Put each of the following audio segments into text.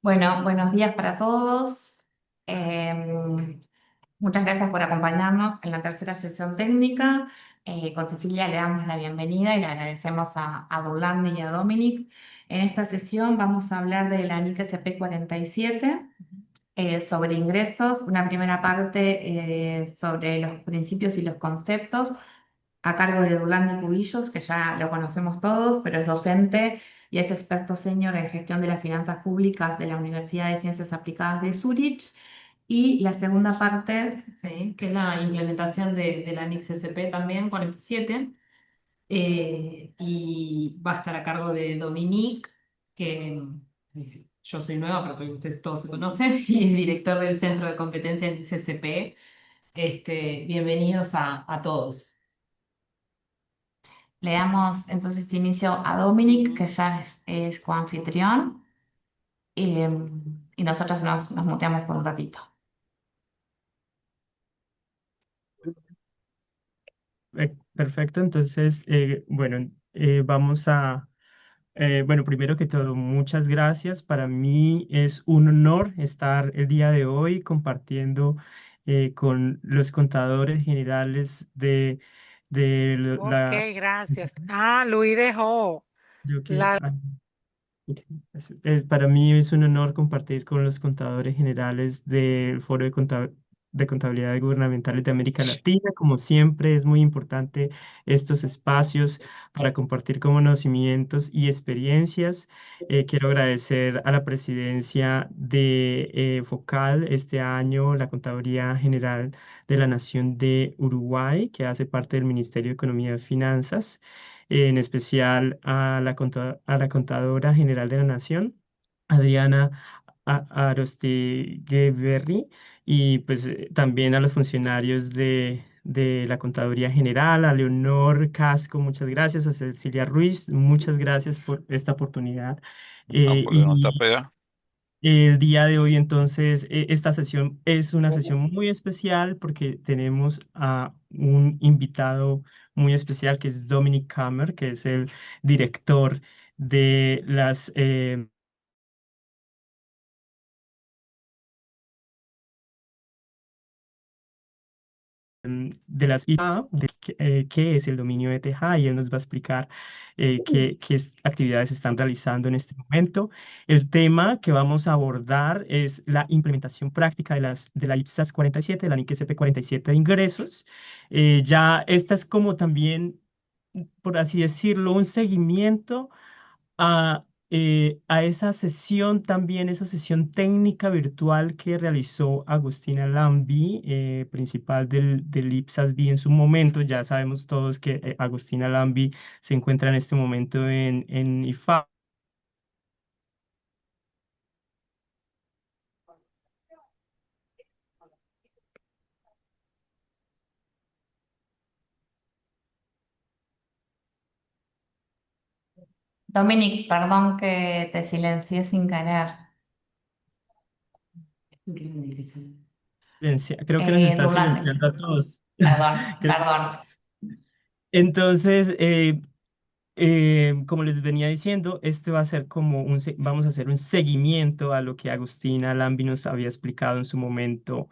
Bueno, buenos días para todos. Eh, Muchas gracias por acompañarnos en la tercera sesión técnica. Con Cecilia le damos la bienvenida y le agradecemos a Durlandi y a Dominic. En esta sesión vamos a hablar de la NIC SP 47 sobre ingresos, una primera parte sobre los principios y los conceptos a cargo de Durlandi Cubillos, que ya lo conocemos todos, pero es docente y es experto senior en gestión de las finanzas públicas de la Universidad de Ciencias Aplicadas de Zurich. Y la segunda parte, Sí, que es la implementación de la NICS SP también, 47, y va a estar a cargo de Dominique, que yo soy nueva, pero creo que ustedes todos se conocen, y es director del Centro de Competencia en CCP. Bienvenidos a todos. le damos entonces inicio a Dominic, que ya es coanfitrión, eh, y nosotros nos muteamos por un ratito. Perfecto, entonces, bueno, vamos a, bueno, primero que todo, muchas gracias. Para mí es un honor estar el día de hoy compartiendo con los contadores generales Ok, la... gracias. Ah, Luis dejó. Yo que, La, ok. Para mí es un honor compartir con los contadores generales del Foro de Contabilidad Gubernamentales de América Latina. Como siempre, es muy importante estos espacios para compartir conocimientos y experiencias. Quiero agradecer a la presidencia de FOCAL este año, la Contaduría General de la Nación de Uruguay, que hace parte del Ministerio de Economía y Finanzas, en especial a la Contadora General de la Nación, Adriana Arostigeberri, y pues también a los funcionarios de la Contaduría General, a Leonor Casco, muchas gracias, a Cecilia Ruiz, muchas gracias por esta oportunidad. Nápoles no está Y pega. el día de hoy, entonces, esta sesión es una sesión muy especial porque tenemos a un invitado muy especial que es Dominic Kammer, que es el director de de las IPA, qué es el dominio de ETH, y él nos va a explicar actividades se están realizando en este momento. El tema que vamos a abordar es la implementación práctica de la IPSAS 47, de la NIC SP 47 de ingresos. Ya esta es como también, por así decirlo, un seguimiento a esa sesión también, esa sesión técnica virtual que realizó Agustina Lambi, principal del IPSAS-B en su momento. Ya sabemos todos que Agustina Lambi se encuentra en este momento en IFA. Dominic, perdón que te silencié sin querer. Creo que nos está Durlandi, silenciando a todos. perdón, Creo- perdón. Entonces, como les venía diciendo, este va a ser como vamos a hacer un seguimiento a lo que Agustina Lambi nos había explicado en su momento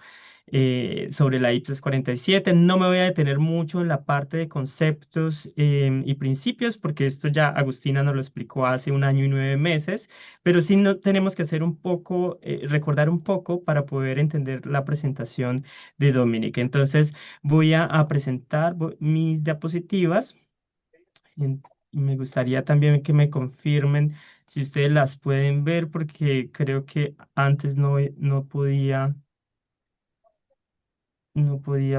sobre la IPSAS 47. No me voy a detener mucho en la parte de conceptos y principios, porque esto ya Agustina nos lo explicó hace un año y 9 meses, pero sí no, tenemos que hacer un poco, recordar un poco para poder entender la presentación de Dominic. Entonces, voy a presentar mis diapositivas. En- Y me gustaría también que me confirmen si ustedes las pueden ver, porque creo que antes no podía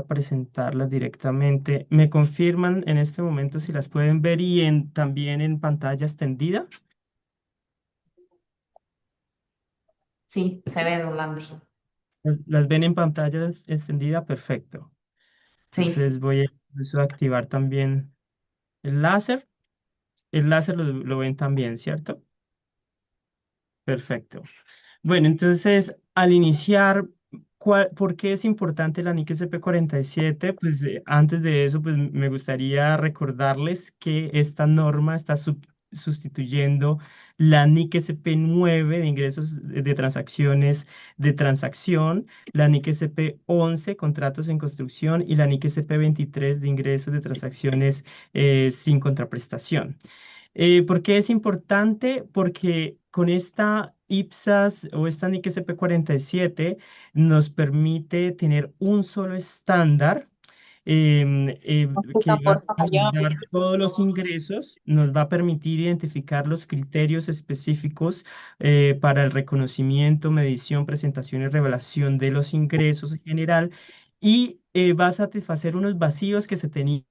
presentarlas directamente. ¿Me confirman en este momento si las pueden ver y también en pantalla extendida? Sí, se ve Durlandi. ¿Las ven en pantalla extendida? Perfecto. Sí. Entonces voy a incluso activar también el láser. El láser lo ven también, ¿cierto? Perfecto. Bueno, entonces, al iniciar, ¿por qué es importante la NIC SP 47? Pues antes de eso, pues me gustaría recordarles que esta norma está sustituyendo la NIC SP9 de ingresos de transacciones de transacción, la NIC SP11 contratos en construcción y la NIC SP23 de ingresos de transacciones sin contraprestación. ¿Por qué es importante? Porque con esta IPSAS o esta NIC SP47 nos permite tener un solo estándar que va a consolidar todos los ingresos, nos va a permitir identificar los criterios específicos para el reconocimiento, medición, presentación y revelación de los ingresos en general y va a satisfacer unos vacíos que se tenían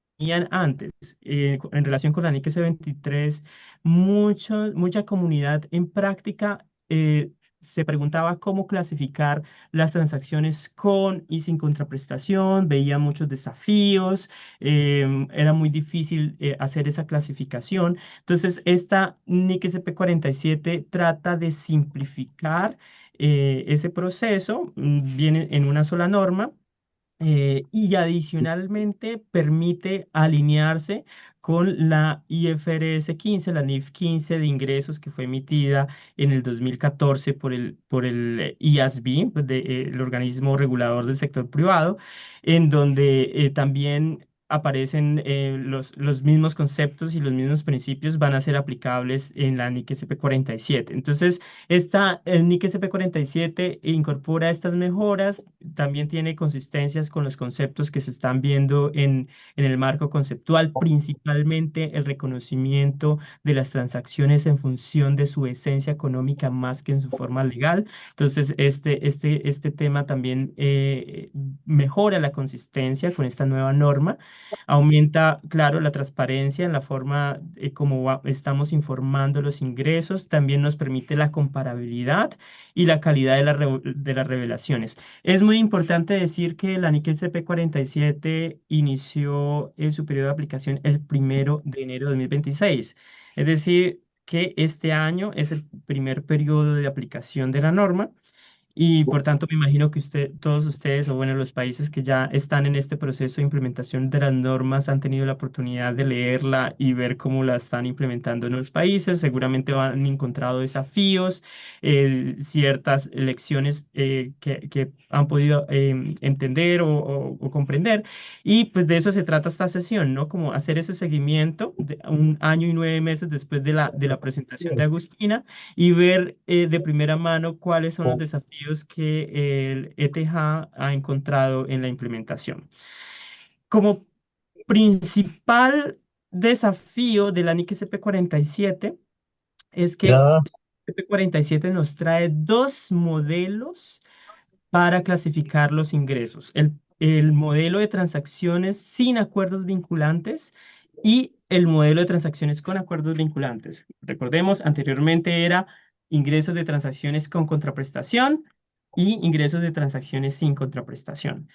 antes. En relación con la NIC S23, mucha comunidad en práctica se preguntaba cómo clasificar las transacciones con y sin contraprestación, veía muchos desafíos, era muy difícil hacer esa clasificación. Entonces, esta NIC SP47 trata de simplificar ese proceso, viene en una sola norma y adicionalmente permite alinearse con la IFRS 15, la NIF 15 de ingresos que fue emitida en el 2014 por el IASB, pues, el organismo regulador del sector privado, en donde también aparecen los mismos conceptos y los mismos principios van a ser aplicables en la NIC SP47. Entonces, el NIC SP47 incorpora estas mejoras, también tiene consistencias con los conceptos que se están viendo en el marco conceptual, principalmente el reconocimiento de las transacciones en función de su esencia económica más que en su forma legal. Entonces, este tema también mejora la consistencia con esta nueva norma, aumenta, claro, la transparencia en la forma como estamos informando los ingresos, también nos permite la comparabilidad y la calidad de las revelaciones. Es muy importante decir que la NIC SP47 inició su periodo de aplicación el 1 de enero de 2026. Es decir, que este año es el primer periodo de aplicación de la norma. Y por tanto, me imagino que todos ustedes, o bueno, los países que ya están en este proceso de implementación de las normas han tenido la oportunidad de leerla y ver cómo la están implementando en los países. Seguramente han encontrado desafíos, ciertas lecciones que han podido entender o comprender. Y pues de eso se trata esta sesión, ¿no? Como hacer ese seguimiento de 1 año y 9 meses después de la presentación de Agustina y ver de primera mano cuáles son los desafíos que el ETH ha encontrado en la implementación. Como principal desafío de la NIC SP47 es que SP47 nos trae dos modelos para clasificar los ingresos. El modelo de transacciones sin acuerdos vinculantes y el modelo de transacciones con acuerdos vinculantes. Recordemos, anteriormente era ingresos de transacciones con contraprestación y ingresos de transacciones sin contraprestación.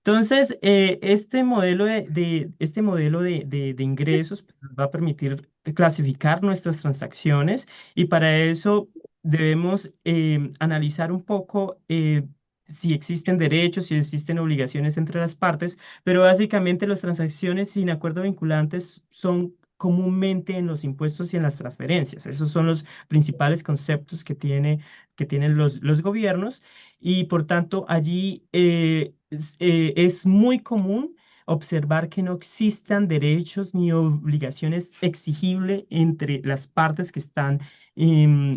Entonces, este modelo de ingresos nos va a permitir clasificar nuestras transacciones y para eso debemos analizar un poco si existen derechos, si existen obligaciones entre las partes, pero básicamente las transacciones sin acuerdo vinculantes son comúnmente en los impuestos y en las transferencias. Esos son los principales conceptos que tienen los gobiernos y por tanto allí es muy común observar que no existan derechos ni obligaciones exigibles entre las partes que están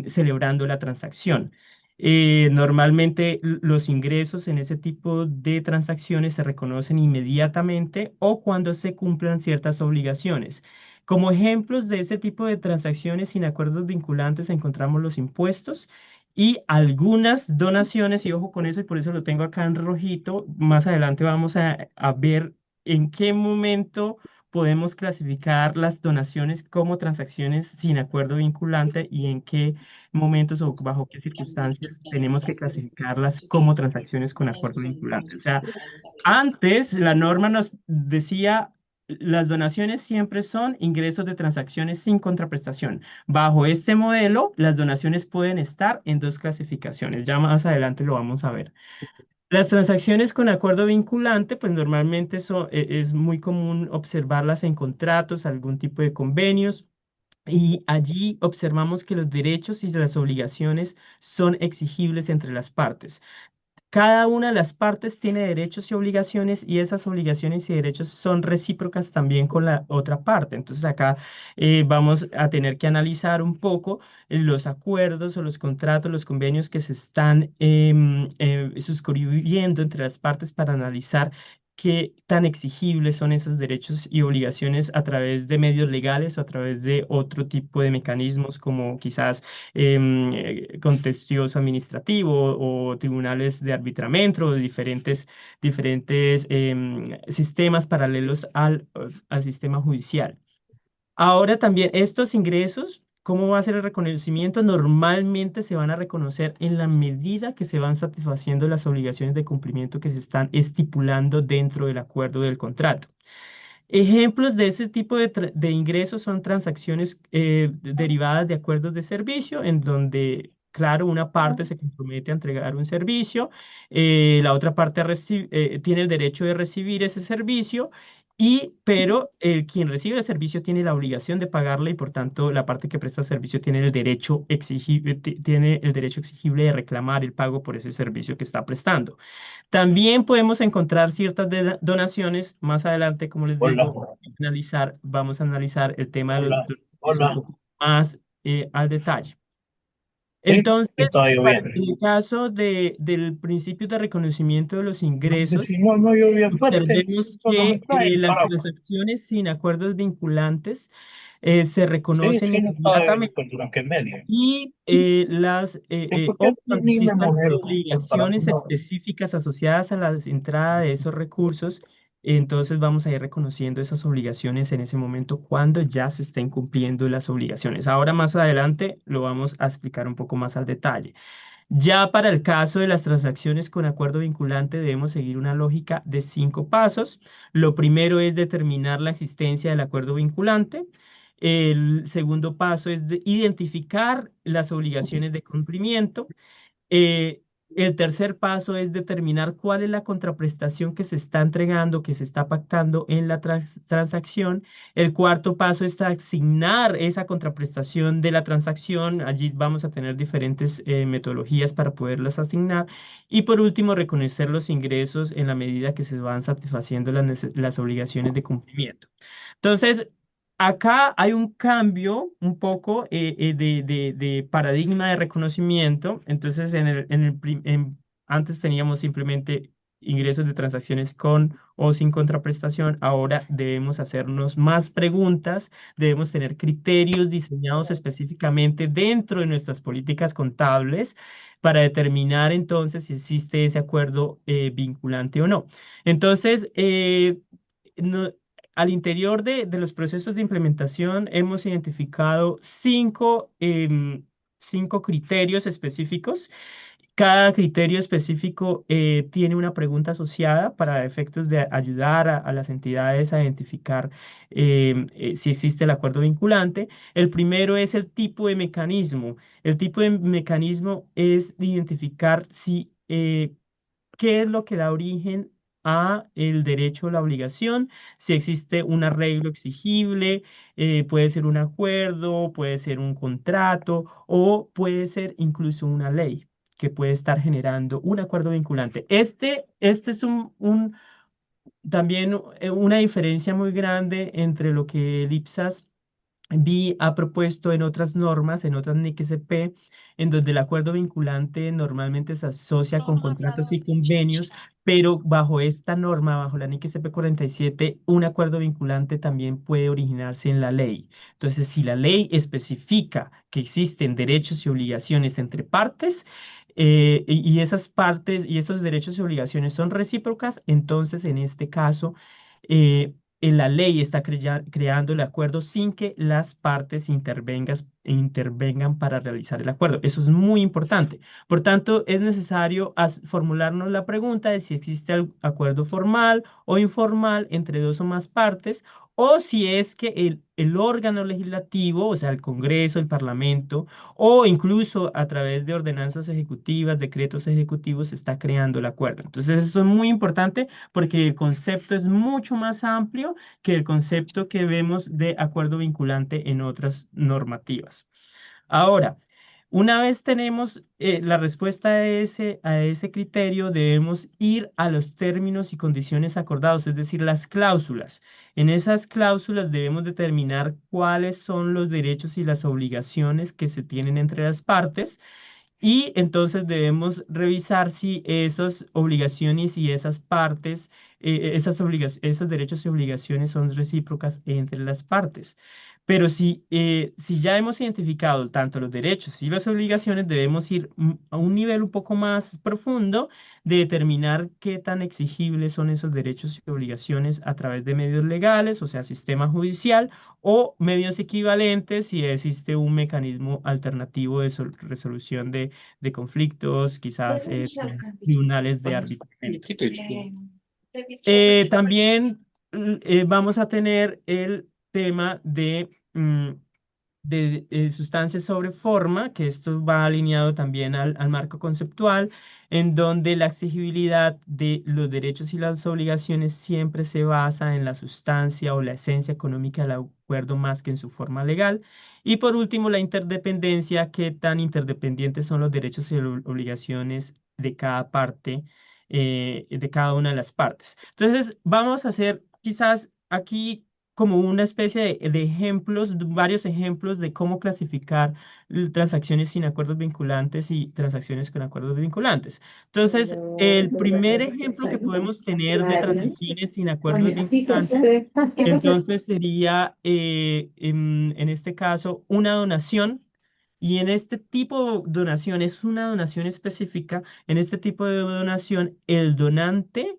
celebrando la transacción. Normalmente los ingresos en ese tipo de transacciones se reconocen inmediatamente o cuando se cumplan ciertas obligaciones. Como ejemplos de este tipo de transacciones sin acuerdos vinculantes encontramos los impuestos y algunas donaciones, y ojo con eso, y por eso lo tengo acá en rojito. Más adelante vamos a ver en qué momento podemos clasificar las donaciones como transacciones sin acuerdo vinculante y en qué momentos o bajo qué circunstancias tenemos que clasificarlas como transacciones con acuerdo vinculante. O sea, antes la norma nos decía las donaciones siempre son ingresos de transacciones sin contraprestación. Bajo este modelo, las donaciones pueden estar en dos clasificaciones. Ya más adelante lo vamos a ver. Las transacciones con acuerdo vinculante, pues normalmente es muy común observarlas en contratos, algún tipo de convenios y allí observamos que los derechos y las obligaciones son exigibles entre las partes. Cada una de las partes tiene derechos y obligaciones y esas obligaciones y derechos son recíprocas también con la otra parte. Entonces acá vamos a tener que analizar un poco los acuerdos o los contratos, los convenios que se están suscribiendo entre las partes para analizar qué tan exigibles son esos derechos y obligaciones a través de medios legales o a través de otro tipo de mecanismos como quizás contencioso administrativo o tribunales de arbitramiento o diferentes sistemas paralelos al sistema judicial. Ahora también estos ingresos, ¿cómo va a ser el reconocimiento? Normalmente se van a reconocer en la medida que se van satisfaciendo las obligaciones de cumplimiento que se están estipulando dentro del acuerdo del contrato. Ejemplos de ese tipo de ingresos son transacciones derivadas de acuerdos de servicio, en donde, claro, una parte se compromete a entregar un servicio, la otra parte tiene el derecho de recibir ese servicio, pero quien recibe el servicio tiene la obligación de pagarle y por tanto la parte que presta servicio tiene el derecho exigible, tiene el derecho exigible de reclamar el pago por ese servicio que está prestando. También podemos encontrar ciertas donaciones. Más adelante, como les Hola, digo, vamos a analizar el tema de los hola, donaciones un hola. poco más al detalle. Sí, Entonces, está en lloviendo. el caso del principio de reconocimiento de los Donde ingresos, si no, no llovía fuerte, observemos solo me que cae el las paraguas. transacciones sin acuerdos vinculantes se Sí, reconocen sí, no estaba inmediatamente el blanco en medio. y ¿Y por o qué cuando ni me existan mojé el paraguas? obligaciones No. específicas asociadas a la entrada de esos recursos, entonces vamos a ir reconociendo esas obligaciones en ese momento cuando ya se estén cumpliendo las obligaciones. Ahora más adelante lo vamos a explicar un poco más al detalle. Ya para el caso de las transacciones con acuerdo vinculante debemos seguir una lógica de 5 pasos. Lo primero es determinar la existencia del acuerdo vinculante. El segundo paso es identificar las obligaciones de cumplimiento. Eh, el tercer paso es determinar cuál es la contraprestación que se está entregando, que se está pactando en la transacción. El cuarto paso es asignar esa contraprestación de la transacción. Allí vamos a tener diferentes metodologías para poderlas asignar. Y por último, reconocer los ingresos en la medida que se van satisfaciendo las obligaciones de cumplimiento. Entonces, acá hay un cambio un poco de paradigma de reconocimiento. Entonces, antes teníamos simplemente ingresos de transacciones con o sin contraprestación. Ahora debemos hacernos más preguntas, debemos tener criterios diseñados específicamente dentro de nuestras políticas contables para determinar entonces si existe ese acuerdo vinculante o no. Entonces, no- al interior de los procesos de implementación hemos identificado cinco criterios específicos. Cada criterio específico tiene una pregunta asociada para efectos de ayudar a las entidades a identificar si existe el acuerdo vinculante. El primero es el tipo de mecanismo. El tipo de mecanismo es identificar si qué es lo que da origen a el derecho o la obligación, si existe un arreglo exigible, puede ser un acuerdo, puede ser un contrato o puede ser incluso una ley que puede estar generando un acuerdo vinculante. Este es también una diferencia muy grande entre lo que el IPSAS ha propuesto en otras normas, en otras NIC-SP, en donde el acuerdo vinculante normalmente se asocia con contratos y convenios, pero bajo esta norma, bajo la NIC-SP 47, un acuerdo vinculante también puede originarse en la ley. Entonces, si la ley especifica que existen derechos y obligaciones entre partes, y esas partes y esos derechos y obligaciones son recíprocas, entonces en este caso, la ley está creando el acuerdo sin que las partes intervengan para realizar el acuerdo. Eso es muy importante. Por tanto, es necesario formularnos la pregunta de si existe acuerdo formal o informal entre dos o más partes, o si es que el órgano legislativo, o sea, el Congreso, el Parlamento, o incluso a través de ordenanzas ejecutivas, decretos ejecutivos, se está creando el acuerdo. Entonces, eso es muy importante porque el concepto es mucho más amplio que el concepto que vemos de acuerdo vinculante en otras normativas. Ahora, una vez tenemos la respuesta a ese criterio, debemos ir a los términos y condiciones acordados, es decir, las cláusulas. En esas cláusulas debemos determinar cuáles son los derechos y las obligaciones que se tienen entre las partes y entonces debemos revisar si esas obligaciones y esas partes, esos derechos y obligaciones son recíprocas entre las partes. Pero si ya hemos identificado tanto los derechos y las obligaciones, debemos ir a un nivel un poco más profundo de determinar qué tan exigibles son esos derechos y obligaciones a través de medios legales, o sea, sistema judicial, o medios equivalentes si existe un mecanismo alternativo de resolución de conflictos, quizás tribunales de arbitramiento. También vamos a tener el tema de sustancias sobre forma, que esto va alineado también al marco conceptual, en donde la exigibilidad de los derechos y las obligaciones siempre se basa en la sustancia o la esencia económica del acuerdo más que en su forma legal. Y por último, la interdependencia, qué tan interdependientes son los derechos y obligaciones de cada parte, de cada una de las partes. Entonces, vamos a hacer quizás aquí como una especie de ejemplos, varios ejemplos de cómo clasificar transacciones sin acuerdos vinculantes y transacciones con acuerdos vinculantes. Entonces, el primer ejemplo que podemos tener de transacciones sin acuerdos vinculantes, entonces sería, en este caso, una donación. Y en este tipo de donación, es una donación específica, en este tipo de donación, el donante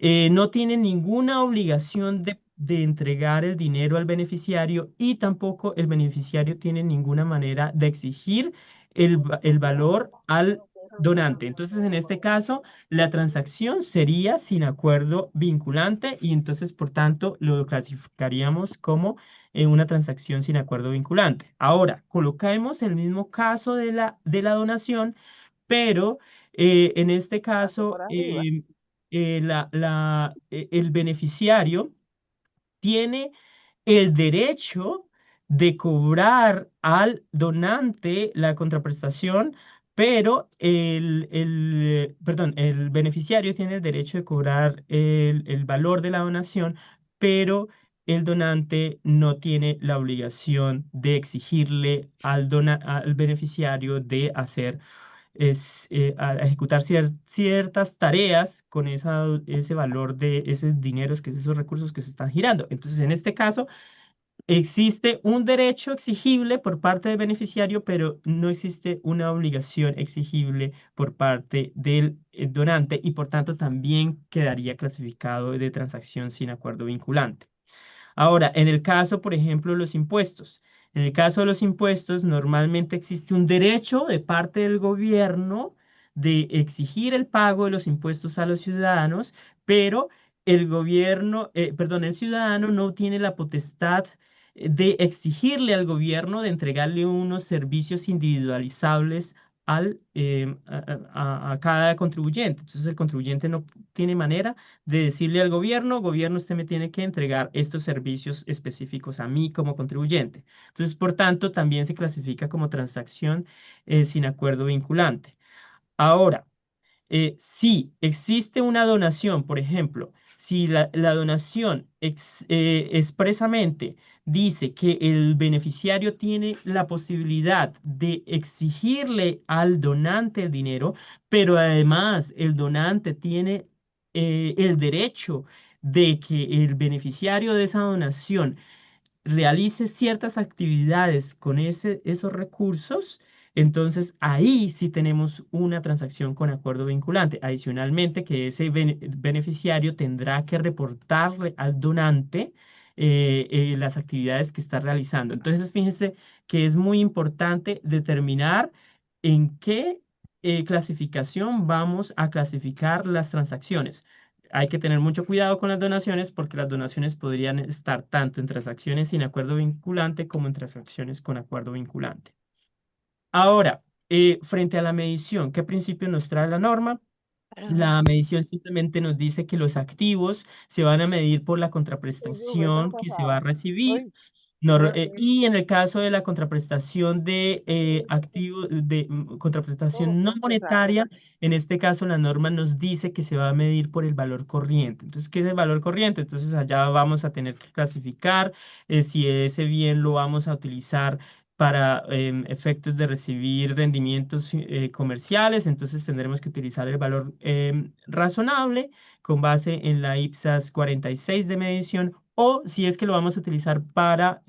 no tiene ninguna obligación de entregar el dinero al beneficiario y tampoco el beneficiario tiene ninguna manera de exigir el valor al donante. Entonces, en este caso, la transacción sería sin acuerdo vinculante y entonces, por tanto, lo clasificaríamos como una transacción sin acuerdo vinculante. Ahora, colocamos el mismo caso de la donación, pero en este caso, el beneficiario tiene el derecho de cobrar al donante la contraprestación, pero perdón, el beneficiario tiene el derecho de cobrar el valor de la donación, pero el donante no tiene la obligación de exigirle al beneficiario de hacer a ejecutar ciertas tareas con ese valor de esos dineros, que es esos recursos que se están girando. Entonces, en este caso, existe un derecho exigible por parte del beneficiario, pero no existe una obligación exigible por parte del donante y por tanto también quedaría clasificado de transacción sin acuerdo vinculante. Ahora, en el caso, por ejemplo, de los impuestos. En el caso de los impuestos, normalmente existe un derecho de parte del gobierno de exigir el pago de los impuestos a los ciudadanos, pero el ciudadano no tiene la potestad de exigirle al gobierno de entregarle unos servicios individualizables a cada contribuyente. Entonces, el contribuyente no tiene manera de decirle al gobierno, gobierno, usted me tiene que entregar estos servicios específicos a mí como contribuyente. Entonces, por tanto, también se clasifica como transacción sin acuerdo vinculante. Ahora, si existe una donación, por ejemplo, si la donación expresamente dice que el beneficiario tiene la posibilidad de exigirle al donante el dinero, pero además el donante tiene el derecho de que el beneficiario de esa donación realice ciertas actividades con esos recursos, entonces ahí sí tenemos una transacción con acuerdo vinculante. Adicionalmente, que ese beneficiario tendrá que reportarle al donante las actividades que está realizando. Entonces, fíjense que es muy importante determinar en qué clasificación vamos a clasificar las transacciones. hay que tener mucho cuidado con las donaciones porque las donaciones podrían estar tanto en transacciones sin acuerdo vinculante como en transacciones con acuerdo vinculante. Ahora, frente a la medición, ¿qué principio nos trae la norma? La medición simplemente nos dice que los activos se van a medir por la contraprestación que se va a recibir. Y en el caso de la contraprestación de activos, de contraprestación no monetaria, en este caso la norma nos dice que se va a medir por el valor corriente. Entonces, ¿qué es el valor corriente? Entonces, allá vamos a tener que clasificar si ese bien lo vamos a utilizar para efectos de recibir rendimientos comerciales, entonces tendremos que utilizar el valor razonable con base en la IPSAS 46 de medición, o si es que lo vamos a utilizar para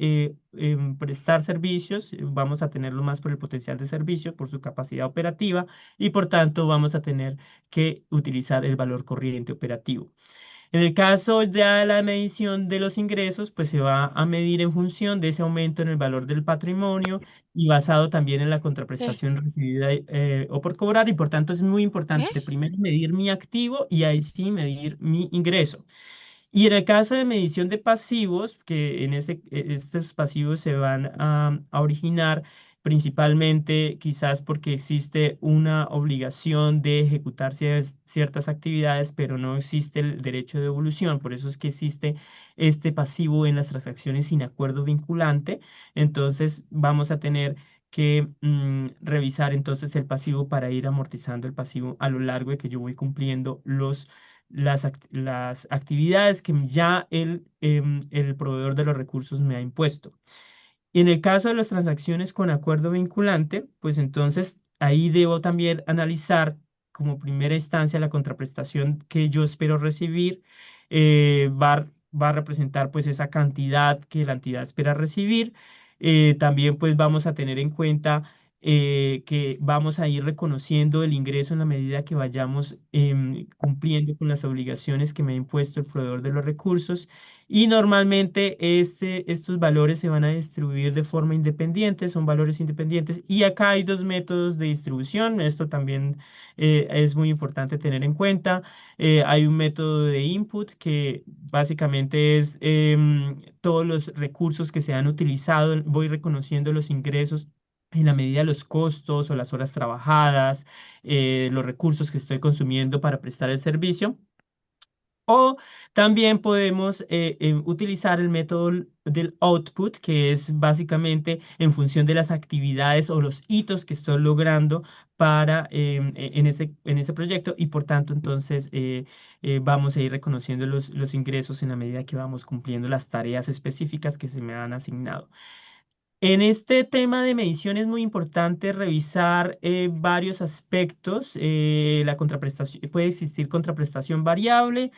prestar servicios, vamos a tenerlo más por el potencial de servicio, por su capacidad operativa, y por tanto vamos a tener que utilizar el valor corriente operativo. En el caso ya de la medición de los ingresos, pues se va a medir en función de ese aumento en el valor del patrimonio y basado también en la contraprestación recibida o por cobrar, y por tanto es muy importante primero medir mi activo y ahí sí medir mi ingreso. Y en el caso de medición de pasivos, que estos pasivos se van a originar principalmente quizás porque existe una obligación de ejecutar ciertas actividades, pero no existe el derecho de devolución. Por eso es que existe este pasivo en las transacciones sin acuerdo vinculante. Entonces vamos a tener que revisar entonces el pasivo para ir amortizando el pasivo a lo largo de que yo voy cumpliendo las actividades que ya el proveedor de los recursos me ha impuesto. Y en el caso de las transacciones con acuerdo vinculante, pues entonces ahí debo también analizar como primera instancia la contraprestación que yo espero recibir, va a representar pues esa cantidad que la entidad espera recibir. También pues vamos a tener en cuenta que vamos a ir reconociendo el ingreso en la medida que vayamos cumpliendo con las obligaciones que me ha impuesto el proveedor de los recursos. Y normalmente estos valores se van a distribuir de forma independiente, son valores independientes. Y acá hay dos métodos de distribución. Esto también es muy importante tener en cuenta. Hay un método de input que básicamente es todos los recursos que se han utilizado. Voy reconociendo los ingresos en la medida de los costos o las horas trabajadas, los recursos que estoy consumiendo para prestar el servicio. O también podemos utilizar el método del output, que es básicamente en función de las actividades o los hitos que estoy logrando en ese proyecto, y por tanto entonces vamos a ir reconociendo los ingresos en la medida que vamos cumpliendo las tareas específicas que se me han asignado. En este tema de medición es muy importante revisar varios aspectos. La contraprestación, puede existir contraprestación variable.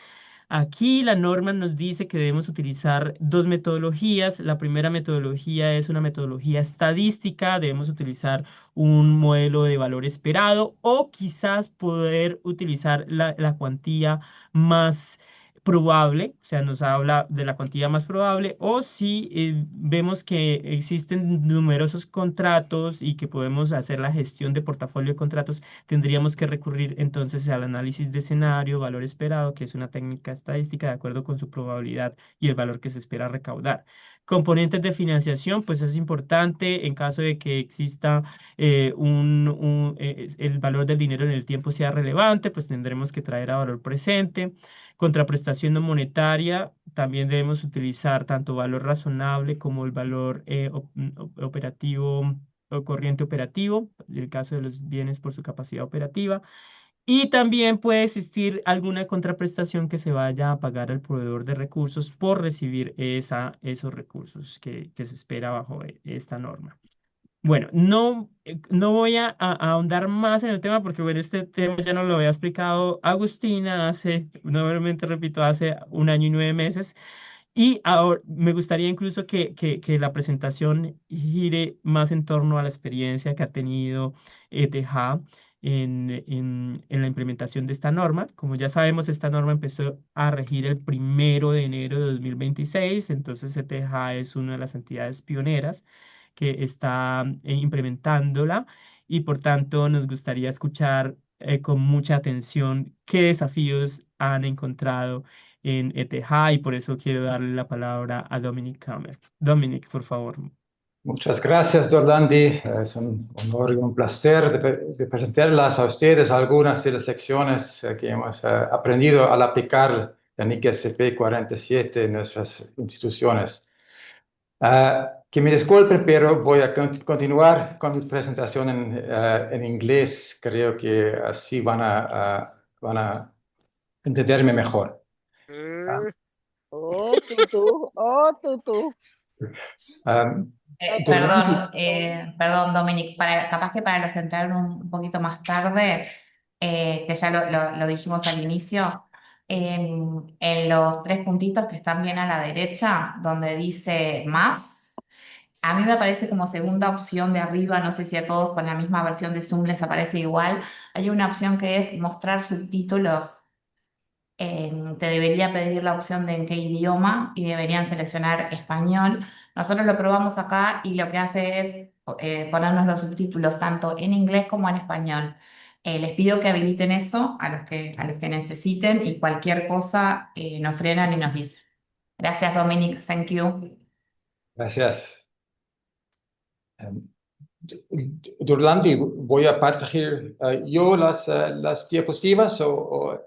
Aquí la norma nos dice que debemos utilizar dos metodologías. La primera metodología es una metodología estadística. Debemos utilizar un modelo de valor esperado o quizás poder utilizar la cuantía más probable, o sea, nos habla de la cuantía más probable, o si vemos que existen numerosos contratos y que podemos hacer la gestión de portafolio de contratos, tendríamos que recurrir entonces al análisis de escenario, valor esperado, que es una técnica estadística de acuerdo con su probabilidad y el valor que se espera recaudar. Componentes de financiación, pues es importante en caso de que exista el valor del dinero en el tiempo sea relevante, pues tendremos que traer a valor presente. Contraprestación no monetaria, también debemos utilizar tanto valor razonable como el valor operativo o corriente operativo, en el caso de los bienes por su capacidad operativa. Y también puede existir alguna contraprestación que se vaya a pagar al proveedor de recursos por recibir esos recursos que se espera bajo esta norma. Bueno, no voy a ahondar más en el tema porque, bueno, este tema ya nos lo había explicado Agustina nuevamente repito, hace 1 año y 9 meses. Y ahora me gustaría incluso que la presentación gire más en torno a la experiencia que ha tenido ETH en la implementación de esta norma. Como ya sabemos, esta norma empezó a regir el 1 de enero de 2026, entonces ETH es una de las entidades pioneras que está implementándola, y por tanto nos gustaría escuchar con mucha atención qué desafíos han encontrado en ETH, y por eso quiero darle la palabra a Dominic Kammer. Dominic, por favor. Muchas gracias, Dorlandi. Es un honor y un placer de presentarlas a ustedes algunas de las lecciones que hemos aprendido al aplicar la NIC SP47 en nuestras instituciones. Que me disculpen, pero voy a continuar con mi presentación en inglés. Creo que así van a entenderme mejor. Oh, tutú, oh, tutú. Um, Perdón, Dominic, capaz que para los que entraron un poquito más tarde, que ya lo dijimos al inicio, en los tres puntitos que están bien a la derecha, donde dice más, a mí me aparece como segunda opción de arriba, no sé si a todos con la misma versión de Zoom les aparece igual, hay una opción que es mostrar subtítulos. Te debería pedir la opción de en qué idioma y deberían seleccionar español. Nosotros lo probamos acá y lo que hace es ponernos los subtítulos tanto en inglés como en español. Les pido que habiliten eso a los que necesiten y cualquier cosa nos frenan y nos dicen. Gracias, Dominic. Thank you. Gracias. Dorlandi, voy a partir yo las diapositivas o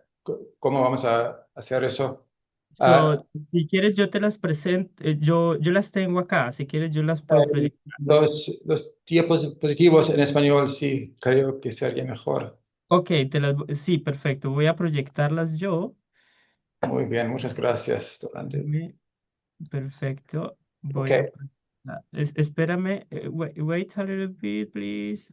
cómo vamos a hacer eso. Si quieres, yo te las presento. Yo las tengo acá. Si quieres, yo las puedo proyectar. Los diapositivos en español sí, creo que sería mejor. Ok, sí, perfecto. Voy a proyectarlas yo. Muy bien, muchas gracias, Dorlandi. Perfecto. Voy Okay. Espérame. Wait a little bit, please.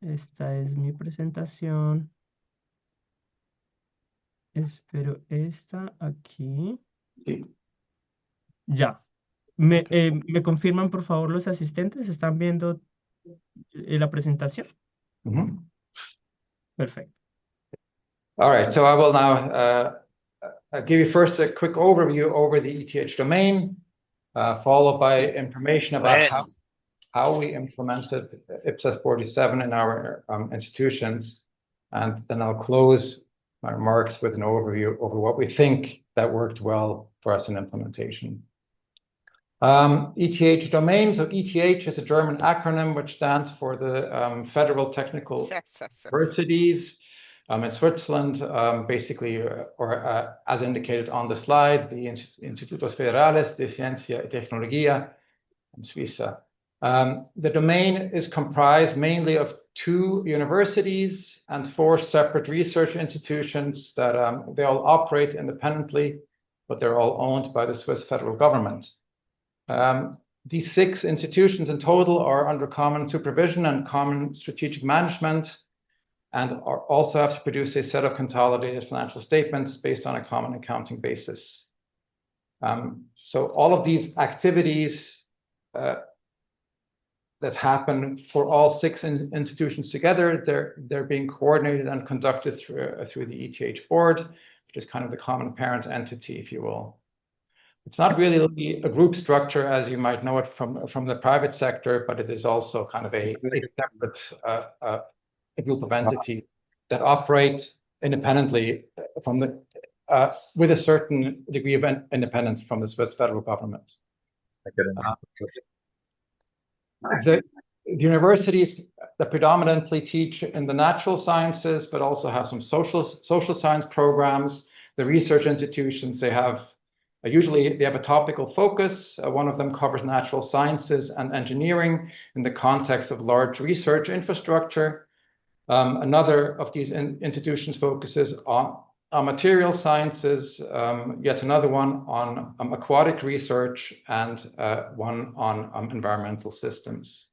Esta es mi presentación. Espero esta aquí. Sí. Ya. ¿Me confirman, por favor, los asistentes? ¿Están viendo la presentación? Perfecto. All right, so I will now give you first a quick overview over the ETH domain, followed by information about how we implemented IPSAS 47 in our institutions, and then I'll close my remarks with an overview over what we think that worked well for us in implementation. ETH domain, so ETH is a German acronym which stands for the Federal Technical Universities in Switzerland, basically, or as indicated on the slide, the Institutos Federales de Ciencia y Tecnología in Suiza. The domain is comprised mainly of 2 universities and 4 separate research institutions that they all operate independently, but they're all owned by the Swiss federal government. These 6 institutions in total are under common supervision and common strategic management, and also have to produce a set of consolidated financial statements based on a common accounting basis. So all of these activities that happen for all 6 institutions together, they're being coordinated and conducted through the ETH board, which is kind of the common parent entity, if you will. It's not really a group structure as you might know it from the private sector, but it is also kind of a separate a group of entities that operate independently from with a certain degree of independence from the Swiss federal government. The universities that predominantly teach in the natural sciences, but also have some social science programs. The research institutions, they have usually they have a topical focus. One of them covers natural sciences and engineering in the context of large research infrastructure. Another of these institutions focuses on material sciences, yet another one on aquatic research, and one on environmental systems.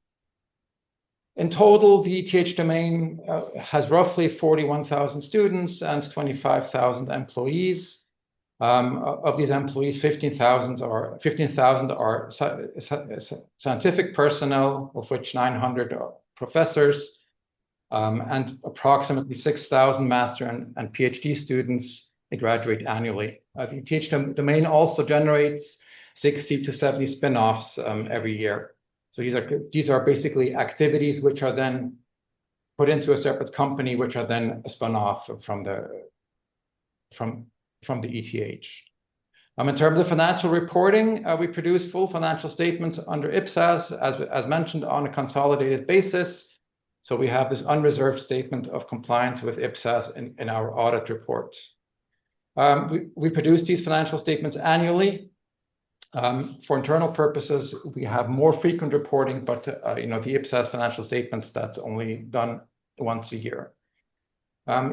In total, the ETH domain has roughly 41,000 students and 25,000 employees. Of these employees, 15,000 are scientific personnel, of which 900 are professors. And approximately 6,000 master and PhD students graduate annually. The ETH domain also generates 60 to 70 spin-offs every year. So these are basically activities which are then put into a separate company, which are then spun off from the ETH. In terms of financial reporting, we produce full financial statements under IPSAS, as mentioned, on a consolidated basis. So we have this unreserved statement of compliance with IPSAS in our audit report. We produce these financial statements annually. For internal purposes, we have more frequent reporting, but the IPSAS financial statements, that's only done once a year.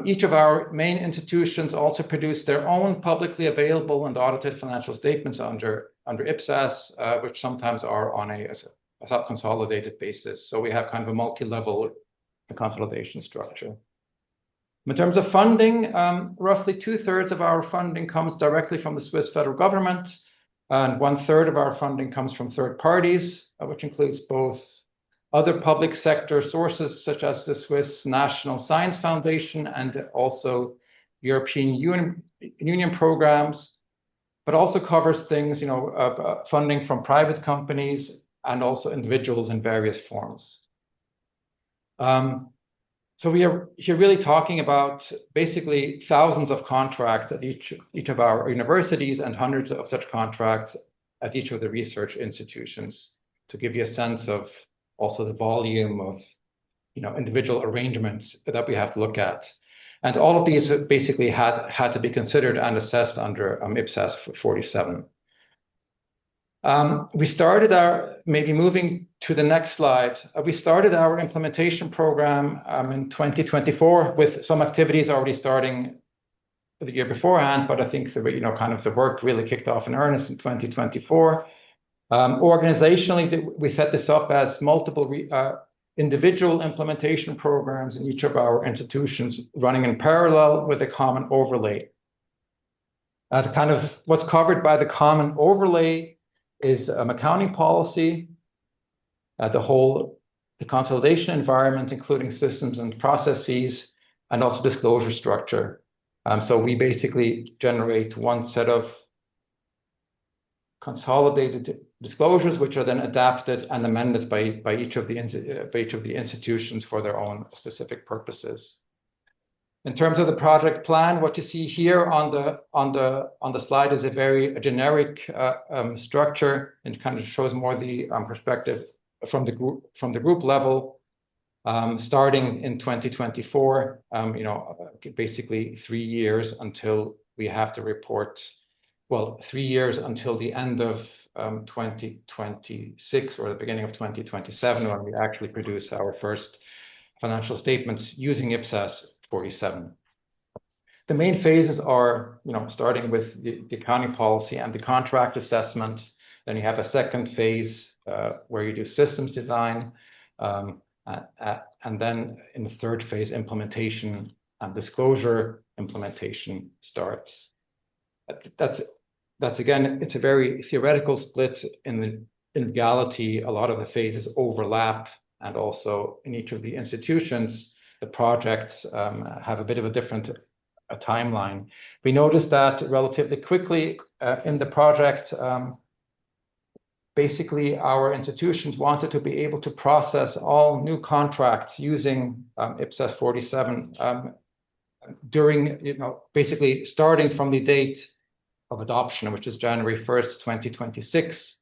Each of our main institutions also produce their own publicly available and audited financial statements under IPSAS, which sometimes are on a consolidated basis. So we have kind of a multi-level consolidation structure. In terms of funding, roughly 2/3 of our funding comes directly from the Swiss federal government, and 1/3 of our funding comes from third parties, which includes both other public sector sources, such as the Swiss National Science Foundation and also European Union programs, but also covers things, funding from private companies and also individuals in various forms. So we are here really talking about basically thousands of contracts at each of our universities and hundreds of such contracts at each of the research institutions, to give you a sense of also the volume of individual arrangements that we have to look at. And all of these basically had to be considered and assessed under IPSAS 47. Maybe moving to the next slide, we started our implementation program in 2024 with some activities already starting the year beforehand, but I think the work really kicked off in earnest in 2024. Organizationally, we set this up as multiple individual implementation programs in each of our institutions, running in parallel with a common overlay. What's covered by the common overlay is accounting policy, the consolidation environment, including systems and processes, and also disclosure structure. So we basically generate one set of consolidated disclosures, which are then adapted and amended by each of the institutions for their own specific purposes. In terms of the project plan, what you see here on the slide is a very generic structure, and kind of shows more the perspective from the group level, starting in 2024. Basically 3 years until we have to report. Well, 3 years until the end of 2026 or the beginning of 2027, when we actually produce our first financial statements using IPSAS 47. The main phases are, starting with the accounting policy and the contract assessment. Then you have a second phase where you do systems design, and then in the third phase, implementation and disclosure implementation starts. That's again, it's a very theoretical split. In reality, a lot of the phases overlap, and also in each of the institutions, the projects have a bit of a different timeline. We noticed that relatively quickly in the project, basically our institutions wanted to be able to process all new contracts using IPSAS 47 during, basically starting from the date of adoption, which is January 1st, 2026.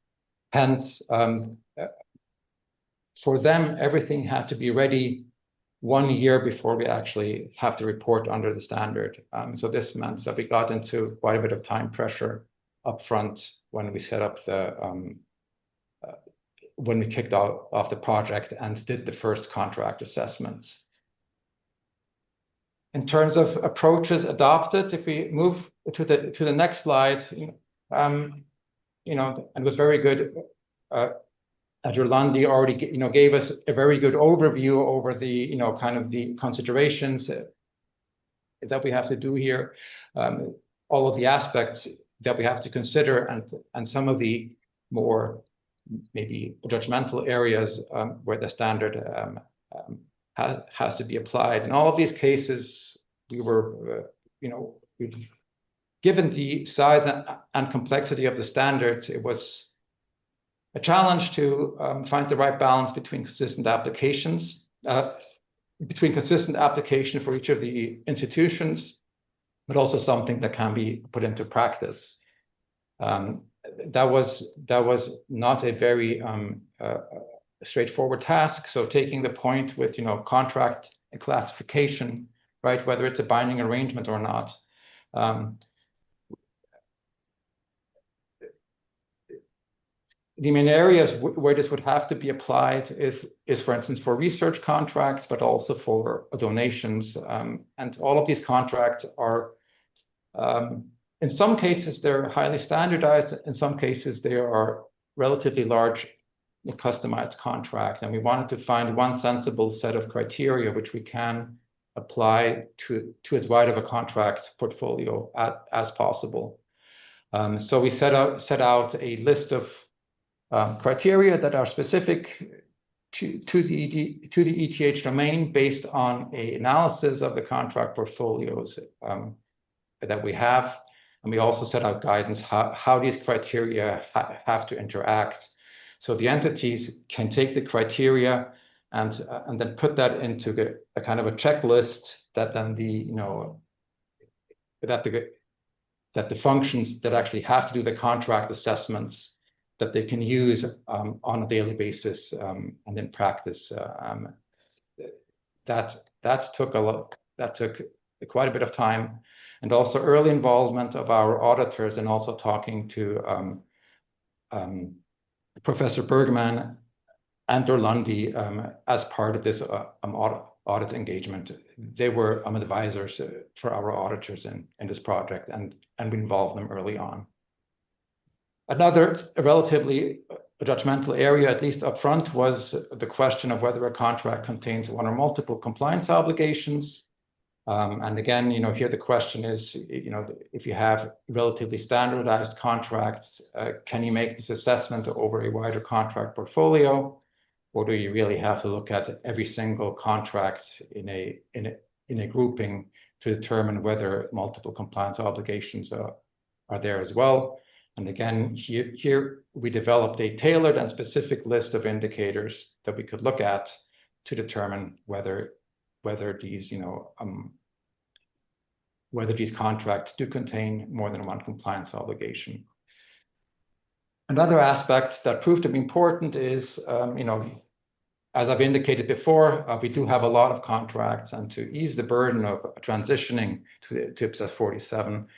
Hence, for them, everything had to be ready 1 year before we actually have to report under the standard. So this meant that we got into quite a bit of time pressure upfront when we set up when we kicked off the project and did the first contract assessments. In terms of approaches adopted, if we move to the next slide, and it was very good. Gerlandi already, gave us a very good overview over the, kind of the considerations that we have to do here, all of the aspects that we have to consider, and some of the more maybe judgmental areas where the standard has to be applied. In all of these cases, we were, given the size and complexity of the standard, it was a challenge to find the right balance between consistent applications between consistent application for each of the institutions, but also something that can be put into practice. That was not a very straightforward task. So taking the point with contract and classification, right, whether it's a binding arrangement or not. The main areas where this would have to be applied is, for instance, for research contracts, but also for donations. And all of these contracts are, in some cases, they're highly standardized. In some cases, they are relatively large, customized contracts. And we wanted to find one sensible set of criteria which we can apply to as wide of a contract portfolio as possible. So we set out a list of criteria that are specific to the ETH domain based on an analysis of the contract portfolios that we have. And we also set out guidance how these criteria have to interact. So the entities can take the criteria and then put that into a kind of a checklist that then that the functions that actually have to do the contract assessments that they can use on a daily basis and in practice. That took quite a bit of time, and also early involvement of our auditors, and also talking to Professor Bergman and Orlandi as part of this audit engagement. They were advisors for our auditors in this project, and we involved them early on. Another relatively judgmental area, at least upfront, was the question of whether a contract contains one or multiple compliance obligations. And again, here the question is, if you have relatively standardized contracts, can you make this assessment over a wider contract portfolio, or do you really have to look at every single contract in a grouping to determine whether multiple compliance obligations are there as well? And again, here we developed a tailored and specific list of indicators that we could look at to determine whether these contracts do contain more than one compliance obligation. Another aspect that proved to be important is, as I've indicated before, we do have a lot of contracts, and to ease the burden of transitioning to IPSAS 47,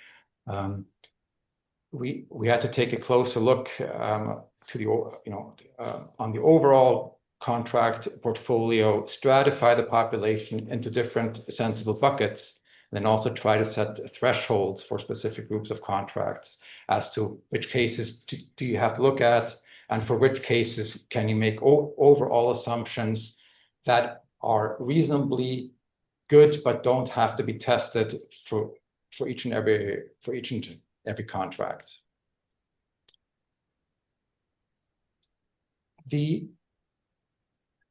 we had to take a closer look on the overall contract portfolio, stratify the population into different sensible buckets, and then also try to set thresholds for specific groups of contracts as to which cases do you have to look at, and for which cases can you make overall assumptions that are reasonably good but don't have to be tested for each and every contract. The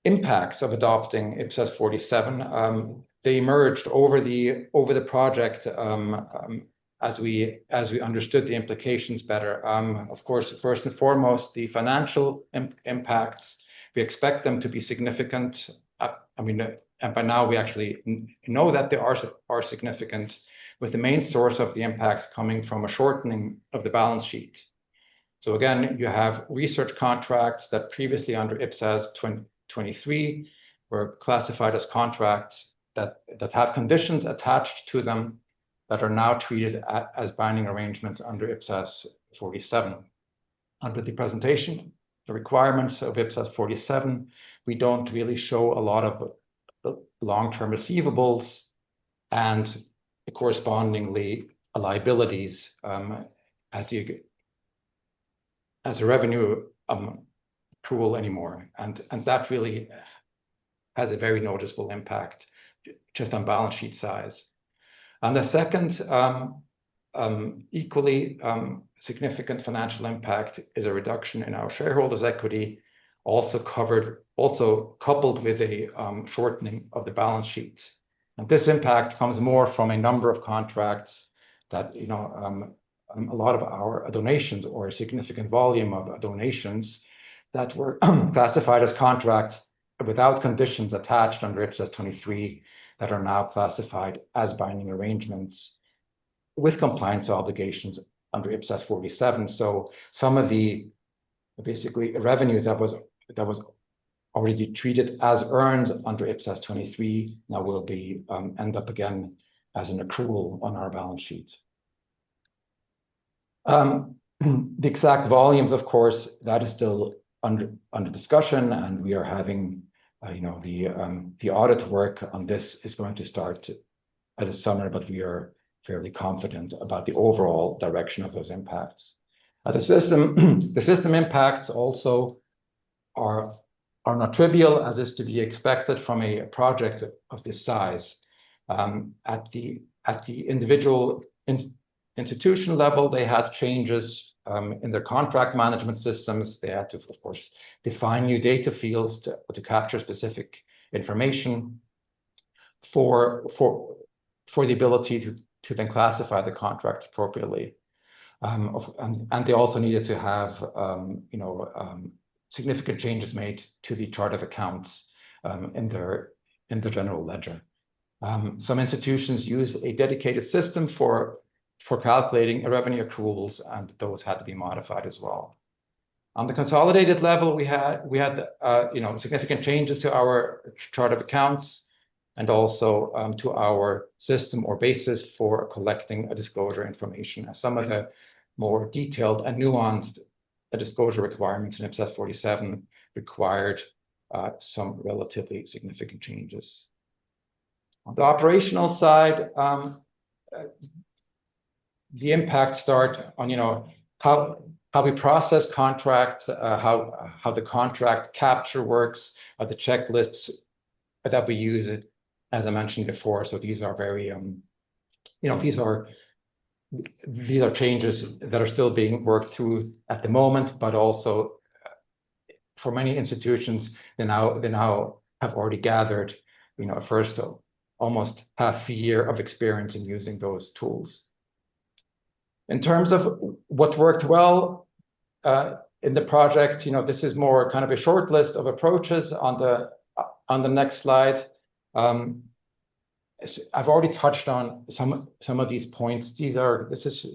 impacts of adopting IPSAS 47, they emerged over the project as we understood the implications better. Of course, first and foremost, the financial impacts, we expect them to be significant. And by now we actually know that they are significant, with the main source of the impact coming from a shortening of the balance sheet. So again, you have research contracts that previously under IPSAS 23 were classified as contracts that have conditions attached to them that are now treated as binding arrangements under IPSAS 47. Under the presentation, the requirements of IPSAS 47, we don't really show a lot of long-term receivables and correspondingly liabilities as a revenue accrual anymore, and that really has a very noticeable impact just on balance sheet size. And the second equally significant financial impact is a reduction in our shareholders' equity, also coupled with a shortening of the balance sheet. And this impact comes more from a number of contracts that, a lot of our donations, or a significant volume of donations that were classified as contracts without conditions attached under IPSAS 23 that are now classified as binding arrangements with compliance obligations under IPSAS 47. So some of the basically revenue that was already treated as earned under IPSAS 23 now will be end up again as an accrual on our balance sheet. The exact volumes, of course, that is still under discussion, and we are having, the audit work on this is going to start this summer, but we are fairly confident about the overall direction of those impacts. The system impacts also are not trivial, as is to be expected from a project of this size. At the individual institution level, they had changes in their contract management systems. They had to, of course, define new data fields to capture specific information for the ability to then classify the contract appropriately. And they also needed to have significant changes made to the chart of accounts in their general ledger. Some institutions use a dedicated system for calculating revenue accruals, and those had to be modified as well. On the consolidated level, we had significant changes to our chart of accounts and also to our system or basis for collecting disclosure information. Some of the more detailed and nuanced disclosure requirements in IPSAS 47 required some relatively significant changes. On the operational side, the impacts start on how we process contracts, how the contract capture works, the checklists that we use, as I mentioned before. So these are very, these are changes that are still being worked through at the moment, but also for many institutions, they now have already gathered, first almost half a year of experience in using those tools. In terms of what worked well in the project, this is more kind of a short list of approaches on the next slide. I've already touched on some of these points. It's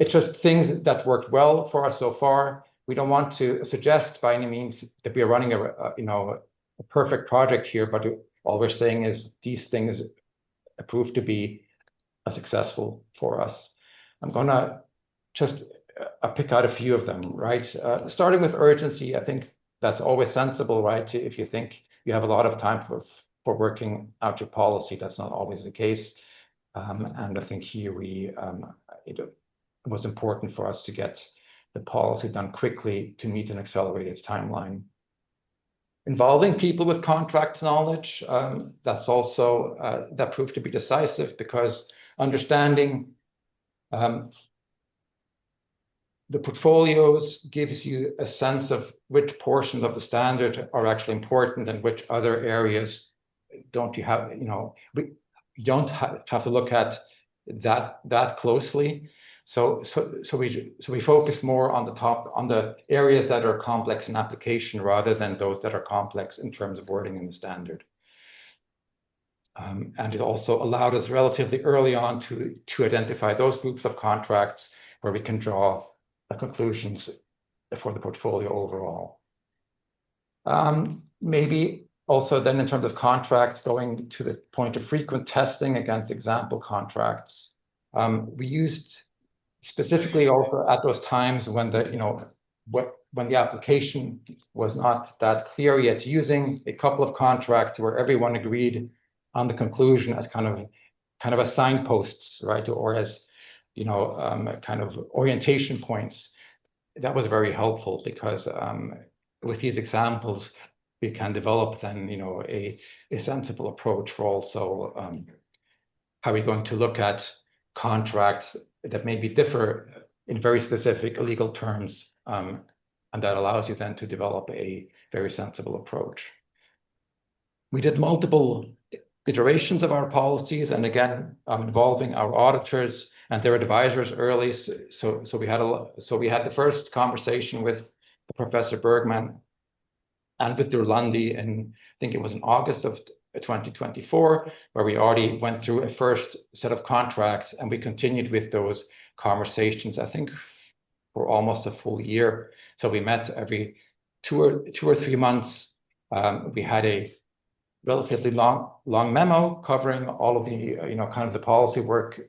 just things that worked well for us so far. We don't want to suggest by any means that we are running a perfect project here, but all we're saying is these things proved to be successful for us. I'm gonna just pick out a few of them, right? Starting with urgency, I think that's always sensible, right? If you think you have a lot of time for working out your policy, that's not always the case. And I think here it was important for us to get the policy done quickly to meet an accelerated timeline. Involving people with contracts knowledge, that's also, that proved to be decisive, because understanding the portfolios gives you a sense of which portions of the standard are actually important and which other areas don't you have, we don't have to look at that closely. So we focus more on the areas that are complex in application rather than those that are complex in terms of wording in the standard. And it also allowed us relatively early on to identify those groups of contracts where we can draw conclusions for the portfolio overall. Maybe also then in terms of contracts, going to the point of frequent testing against example contracts. We used specifically also at those times when when the application was not that clear yet, using a couple of contracts where everyone agreed on the conclusion as kind of a signposts, right? Or as, kind of orientation points. That was very helpful because with these examples, we can develop then, a sensible approach for also how we're going to look at contracts that maybe differ in very specific legal terms, and that allows you then to develop a very sensible approach. We did multiple iterations of our policies, and again, involving our auditors and their advisors early. So we had the first conversation with Professor Bergman and with Durlandi in, I think it was in August of 2024, where we already went through a first set of contracts, and we continued with those conversations, I think, for almost a full year. So we met every 2 or 3 months. We had a relatively long memo covering all of the kind of the policy work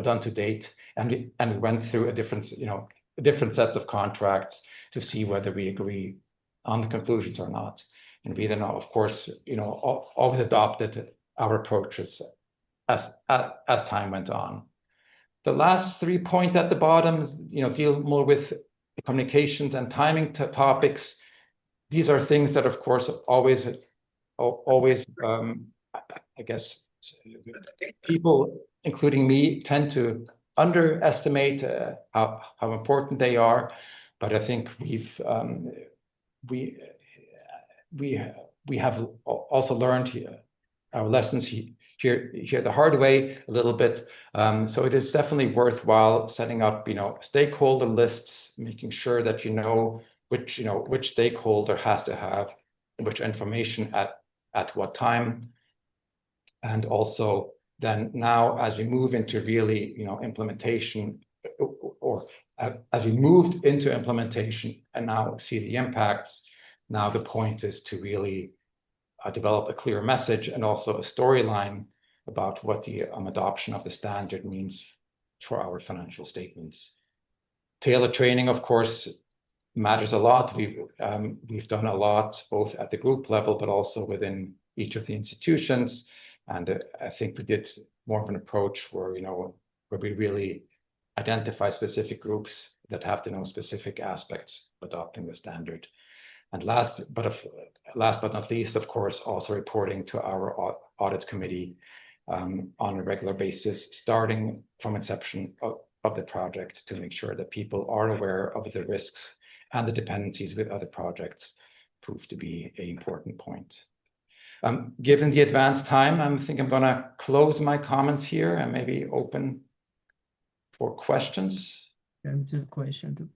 done to date, and we went through a different set of contracts to see whether we agree on the conclusions or not. And we then, of course, always adopted our approaches as time went on. The last 3 points at the bottom, deal more with the communications and timing topics. These are things that, of course, always, I guess, people, including me, tend to underestimate how important they are. But I think we have also learned our lessons here the hard way a little bit. So it is definitely worthwhile setting up, stakeholder lists, making sure that which stakeholder has to have which information at what time. And also then now, as we move into really, implementation, or as we moved into implementation and now see the impacts, now the point is to really develop a clear message and also a storyline about what the adoption of the standard means for our financial statements. Tailored training, of course, matters a lot. We've done a lot, both at the group level, but also within each of the institutions. And I think we did more of an approach where we really identify specific groups that have to know specific aspects of adopting the standard. And last but not least, of course, also reporting to our audit committee on a regular basis, starting from inception of the project, to make sure that people are aware of the risks and the dependencies with other projects prove to be an important point. Given the advanced time, I think I'm going to close my comments here and maybe open for questions. Answer the question.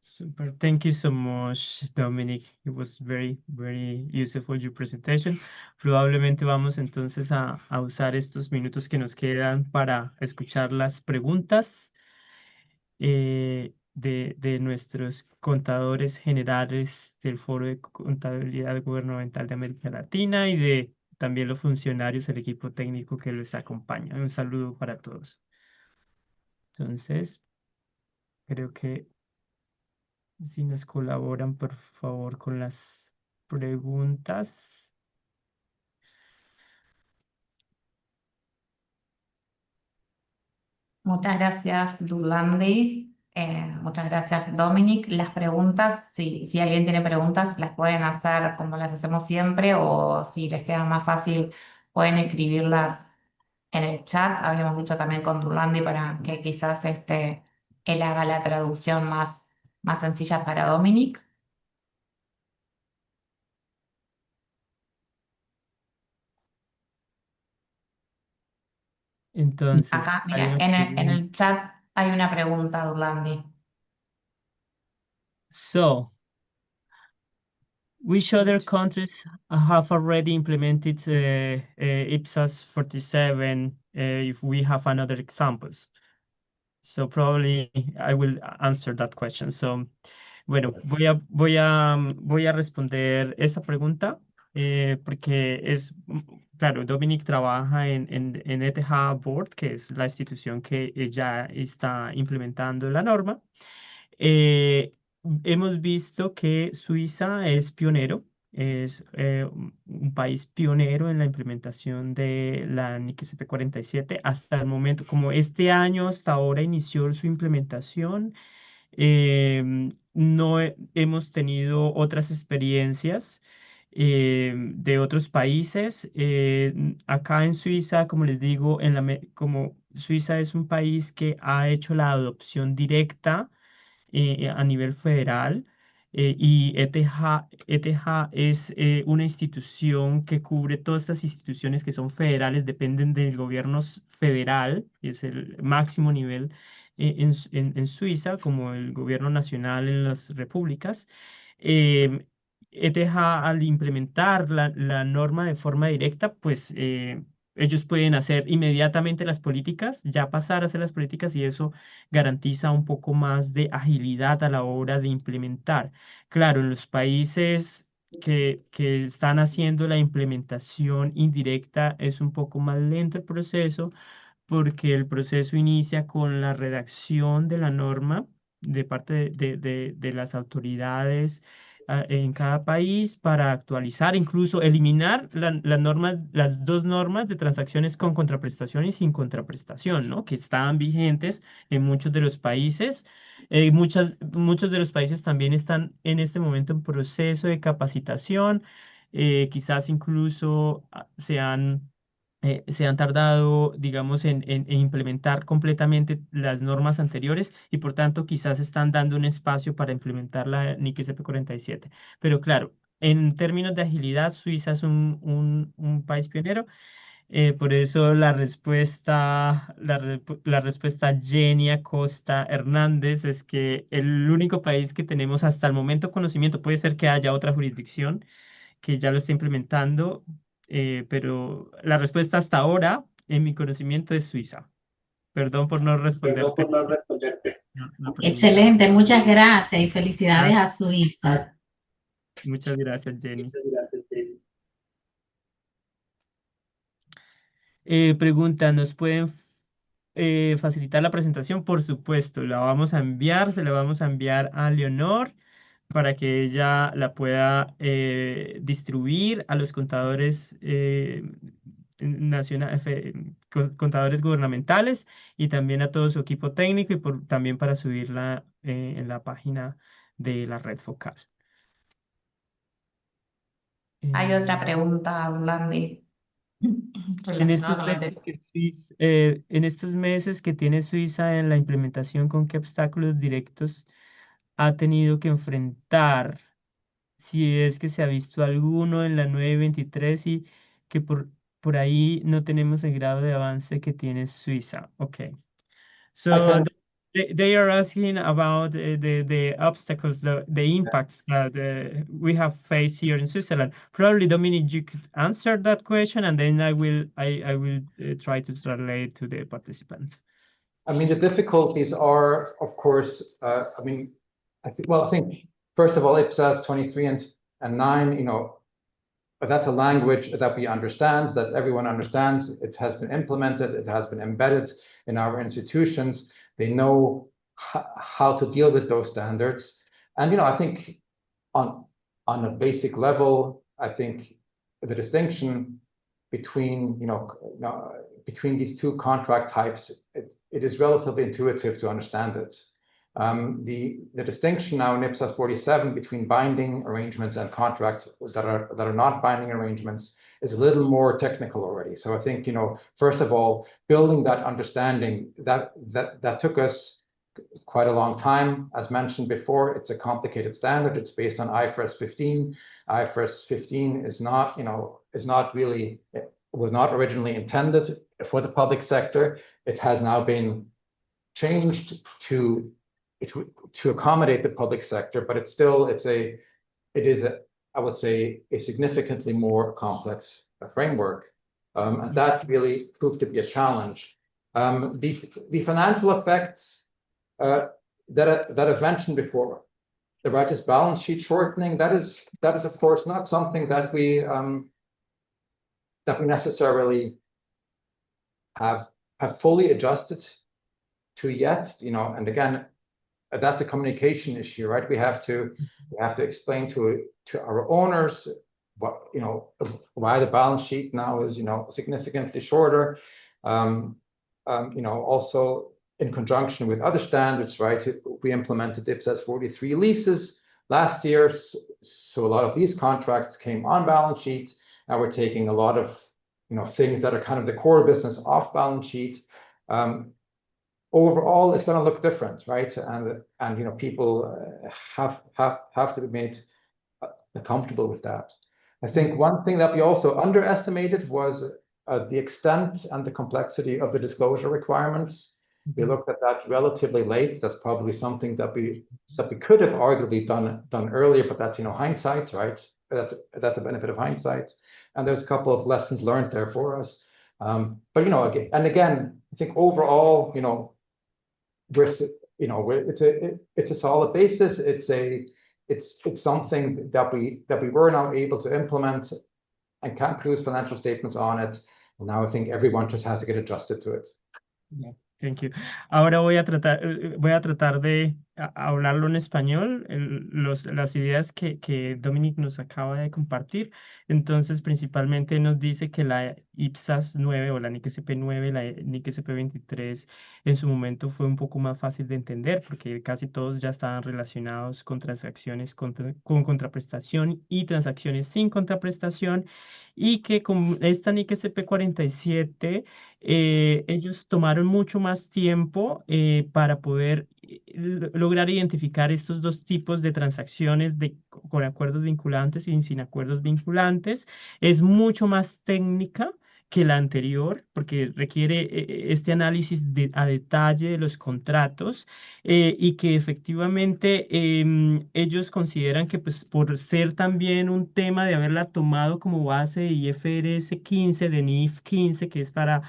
Super. Thank you so much, Dominic. It was very, very useful, your presentation. Probablemente vamos entonces a usar estos minutos que nos quedan para escuchar las preguntas de nuestros contadores generales del Foro de Contabilidad Gubernamental de América Latina y de también los funcionarios del equipo técnico que les acompaña. Un saludo para todos. Entonces, creo que si nos colaboran, por favor, con las preguntas. Muchas gracias, Durlandi. Muchas gracias, Dominic. Las preguntas, si alguien tiene preguntas, las pueden hacer como las hacemos siempre, o si les queda más fácil, pueden escribirlas en el chat. Habíamos dicho también con Durlandi para que quizás él haga la traducción más sencilla para Dominic. Entonces, Acá, mira, hay una en el pregunta. chat hay una pregunta, Durlandi. So, which other countries have already implemented IPSAS 47 if we have another examples? So probably I will answer that question. So, bueno, voy a responder esta pregunta porque claro, Dominic trabaja en ETH Board, que es la institución que ya está implementando la norma. Hemos visto que Suiza es pionero, es un país pionero en la implementación de la NIC CP 47 hasta el momento. Como este año hasta ahora inició su implementación, no hemos tenido otras experiencias de otros países. Acá en Suiza, como les digo, como Suiza es un país que ha hecho la adopción directa a nivel federal, y ETH es una institución que cubre todas estas instituciones que son federales, dependen del gobierno federal, es el máximo nivel en Suiza, como el gobierno nacional en las repúblicas. eh, ETH al implementar la norma de forma directa, pues ellos pueden hacer inmediatamente las políticas, ya pasar a hacer las políticas y eso garantiza un poco más de agilidad a la hora de implementar. Claro, en los países que están haciendo la implementación indirecta es un poco más lento el proceso porque el proceso inicia con la redacción de la norma de parte de las autoridades en cada país para actualizar, incluso eliminar las normas, las dos normas de transacciones con contraprestación y sin contraprestación, ¿no? Que estaban vigentes en muchos de los países. Muchos de los países también están en este momento en proceso de capacitación, quizás incluso se han tardado, digamos, en implementar completamente las normas anteriores y por tanto quizás están dando un espacio para implementar la NIC CP47. Pero claro, en términos de agilidad, Suiza es un país pionero. Por eso la respuesta Jenny Acosta Hernández es que el único país que tenemos hasta el momento conocimiento, puede ser que haya otra jurisdicción que ya lo está implementando, pero la respuesta hasta ahora, en mi conocimiento, es Suiza. Perdón por no Perdón responderte por no responderte. la pregunta. Excelente, muchas gracias y felicidades Ah, a Suiza. muchas gracias, Jenny. Muchas gracias, David. Pregunta, ¿nos pueden facilitar la presentación? Por supuesto, la vamos a enviar, se la vamos a enviar a Leonor para que ella la pueda distribuir a los contadores contadores gubernamentales y también a todo su equipo técnico y también para subirla en la página de la red focal. Hay otra Eh, pregunta, Orlandi, En relacionada estos con la meses anterior. en estos meses que tiene Suiza en la implementación, ¿con qué obstáculos directos ha tenido que enfrentar? Si es que se ha visto alguno en la 923 y que por ahí no tenemos el grado de avance que tiene Suiza. Ok. I So can they are asking about the obstacles, the impacts that we have faced here in Switzerland. Probably, Dominic, you could answer that question, and then I will try to translate to the participants. I mean, the difficulties are, of course, I mean, I think first of all, IPSAS 23 and 9, you know, that's a language that we understand, that everyone understands. It has been implemented, it has been embedded in our institutions. They know how to deal with those standards. And, you know, I think on a basic level, I think the distinction between, between these two contract types, it is relatively intuitive to understand it. The distinction now in IPSAS 47 between binding arrangements and contracts that are not binding arrangements is a little more technical already. So I think, first of all, building that understanding that took us quite a long time. As mentioned before, it's a complicated standard. It's based on IFRS 15. IFRS 15 is not, was not originally intended for the public sector. It has now been changed to accommodate the public sector, but it is I would say, a significantly more complex framework. And that really proved to be a challenge. The financial effects that I've mentioned before, the righteous balance sheet shortening, that is of course not something that we necessarily have fully adjusted to yet, and again, that's a communication issue, right? We have to explain to our owners what, why the balance sheet now is, significantly shorter. Also in conjunction with other standards, right? We implemented IPSAS 43 leases last year. So a lot of these contracts came on balance sheet. Now we're taking a lot of, things that are kind of the core business off balance sheet. Overall, it's going to look different, right? And people have to be made comfortable with that. I think one thing that we also underestimated was the extent and the complexity of the disclosure requirements. We looked at that relatively late. That's probably something that we could have arguably done earlier, but that's, you know, hindsight, right? That's a benefit of hindsight. And there's a couple of lessons learned there for us. But, you know, again, I think overall, you know, it's a solid basis. It's something that we were now able to implement and can produce financial statements on it. And now I think everyone just has to get adjusted to it. Yeah, thank you. Ahora voy a tratar de hablarlo en español, las ideas que Dominic nos acaba de compartir. Entonces, principalmente nos dice que la IPSAS 9 o la NIC SP 9, la NIC SP 23, en su momento fue un poco más fácil de entender porque casi todos ya estaban relacionados con transacciones con contraprestación y transacciones sin contraprestación, y que con esta NIC SP 47 ellos tomaron mucho más tiempo para poder lograr identificar estos dos tipos de transacciones con acuerdos vinculantes y sin acuerdos vinculantes. Es mucho más técnica que la anterior, porque requiere este análisis a detalle de los contratos, y que efectivamente ellos consideran que, pues, por ser también un tema de haberla tomado como base de IFRS 15, de NIF 15, que es para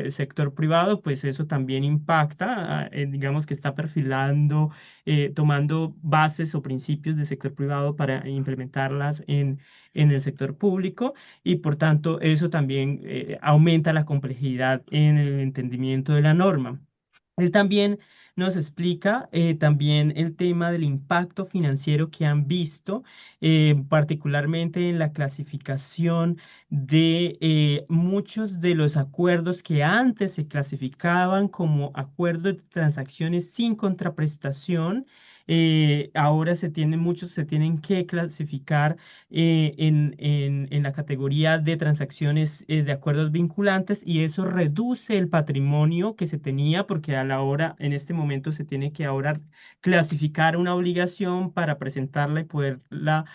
sector privado, pues eso también impacta, digamos que está perfilando, tomando bases o principios del sector privado para implementarlas en el sector público, y por tanto eso también aumenta la complejidad en el entendimiento de la norma. Él también nos explica también el tema del impacto financiero que han visto, particularmente en la clasificación de muchos de los acuerdos que antes se clasificaban como acuerdos de transacciones sin contraprestación. Ahora muchos se tienen que clasificar en la categoría de transacciones de acuerdos vinculantes, y eso reduce el patrimonio que se tenía, porque a la hora, en este momento, se tiene que ahora clasificar una obligación para presentarla y poderla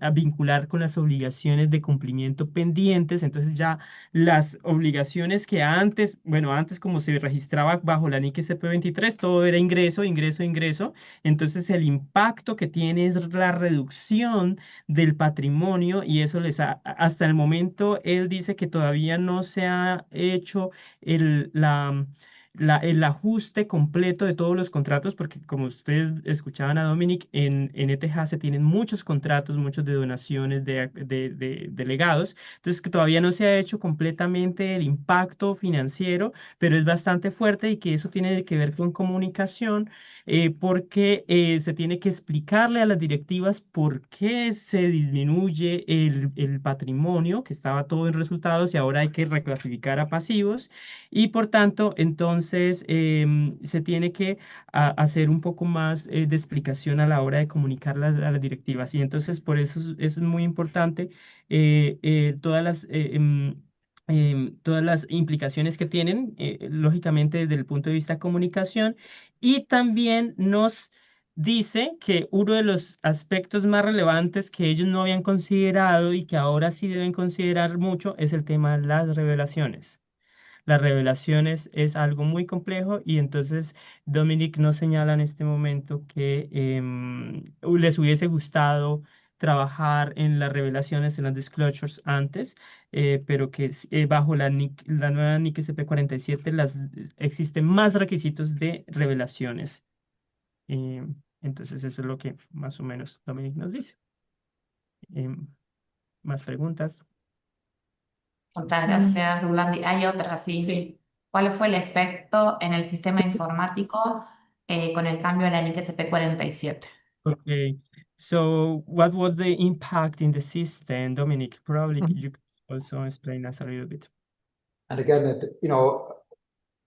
a vincular con las obligaciones de cumplimiento pendientes. Entonces ya las obligaciones que antes, bueno, antes como se registraba bajo la NIC SP23, todo era ingreso, ingreso, ingreso. Entonces el impacto que tiene es la reducción del patrimonio, y eso hasta el momento él dice que todavía no se ha hecho el ajuste completo de todos los contratos, porque como ustedes escuchaban a Dominic, en ETH se tienen muchos contratos, muchos de donaciones de legados, entonces que todavía no se ha hecho completamente el impacto financiero, pero es bastante fuerte, y que eso tiene que ver con comunicación, porque se tiene que explicarle a las directivas por qué se disminuye el patrimonio, que estaba todo en resultados y ahora hay que reclasificar a pasivos, y por tanto, entonces, se tiene que hacer un poco más de explicación a la hora de comunicar a las directivas. Y entonces, por eso es muy importante todas las implicaciones que tienen, lógicamente, desde el punto de vista de comunicación. Y también nos dice que uno de los aspectos más relevantes que ellos no habían considerado y que ahora sí deben considerar mucho es el tema de las revelaciones. Las revelaciones es algo muy complejo, y entonces Dominic nos señala en este momento que les hubiese gustado trabajar en las revelaciones, en las disclosures antes, pero que bajo la nueva NIC SP47 existen más requisitos de revelaciones. Entonces eso es lo que más o menos Dominic nos dice. ¿Más preguntas? Muchas gracias, Dulandi. Hay otra, sí. Sí. ¿Cuál fue el efecto en el sistema informático con el cambio de la NIC SP47? Okay, so what was the impact in the system? Dominic, probably you could also explain us a little bit. And again,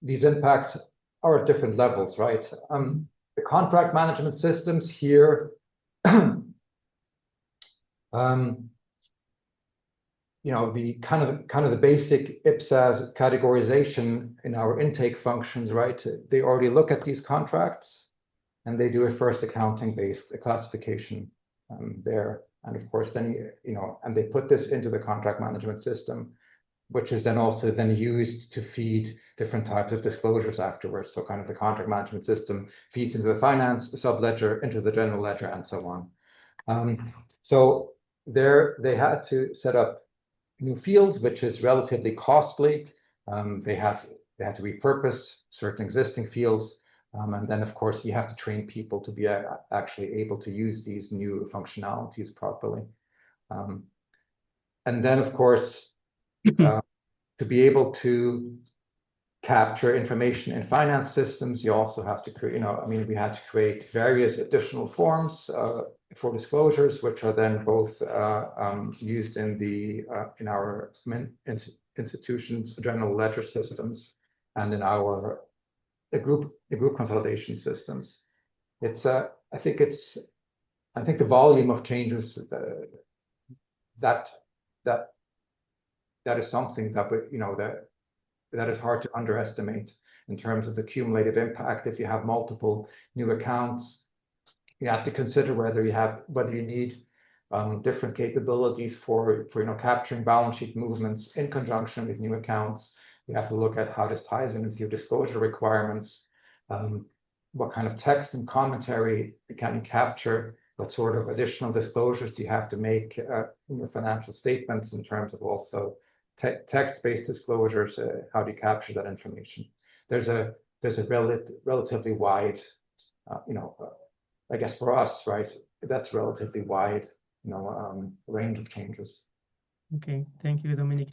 these impacts are at different levels, right? The contract management systems here, the kind of the basic IPSAS categorization in our intake functions, right? They already look at these contracts and they do a first accounting-based classification there. And of course, then, and they put this into the contract management system. which is then also then used to feed different types of disclosures afterwards. So kind of the contract management system feeds into the finance subledger, into the general ledger, and so on. So there they had to set up new fields, which is relatively costly. They had to repurpose certain existing fields. And then, of course, you have to train people to be actually able to use these new functionalities properly. And then, of course, to be able to capture information in finance systems, you also have to create, we had to create various additional forms for disclosures, which are then both used in our institutions' general ledger systems and in our the group consolidation systems. I think the volume of changes that is something that is hard to underestimate in terms of the cumulative impact. If you have multiple new accounts, you have to consider whether you need different capabilities for capturing balance sheet movements in conjunction with new accounts. You have to look at how this ties in with your disclosure requirements. What kind of text and commentary can you capture? What sort of additional disclosures do you have to make in your financial statements in terms of also text-based disclosures? How do you capture that information? There's a relatively wide, I guess for us, right? That's relatively wide, range of changes. Okay, thank you, Dominic.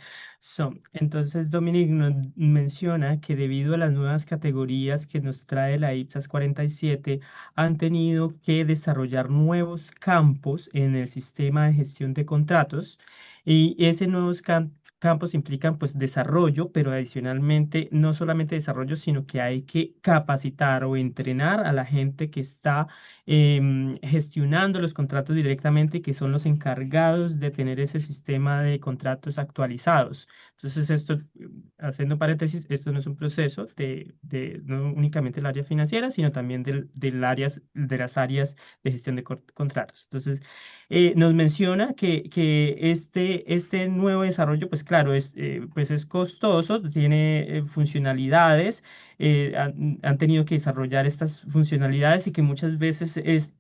Entonces, Dominic nos menciona que debido a las nuevas categorías que nos trae la IPSAS 47, han tenido que desarrollar nuevos campos en el sistema de gestión de contratos y esos nuevos campos implican pues desarrollo, pero adicionalmente no solamente desarrollo, sino que hay que capacitar o entrenar a la gente que está gestionando los contratos directamente y que son los encargados de tener ese sistema de contratos actualizados. Entonces, esto, haciendo paréntesis, esto no es un proceso de no únicamente el área financiera, sino también de las áreas de gestión de contratos. Entonces, nos menciona que este nuevo desarrollo, pues claro, pues es costoso, tiene funcionalidades, han tenido que desarrollar estas funcionalidades y que muchas veces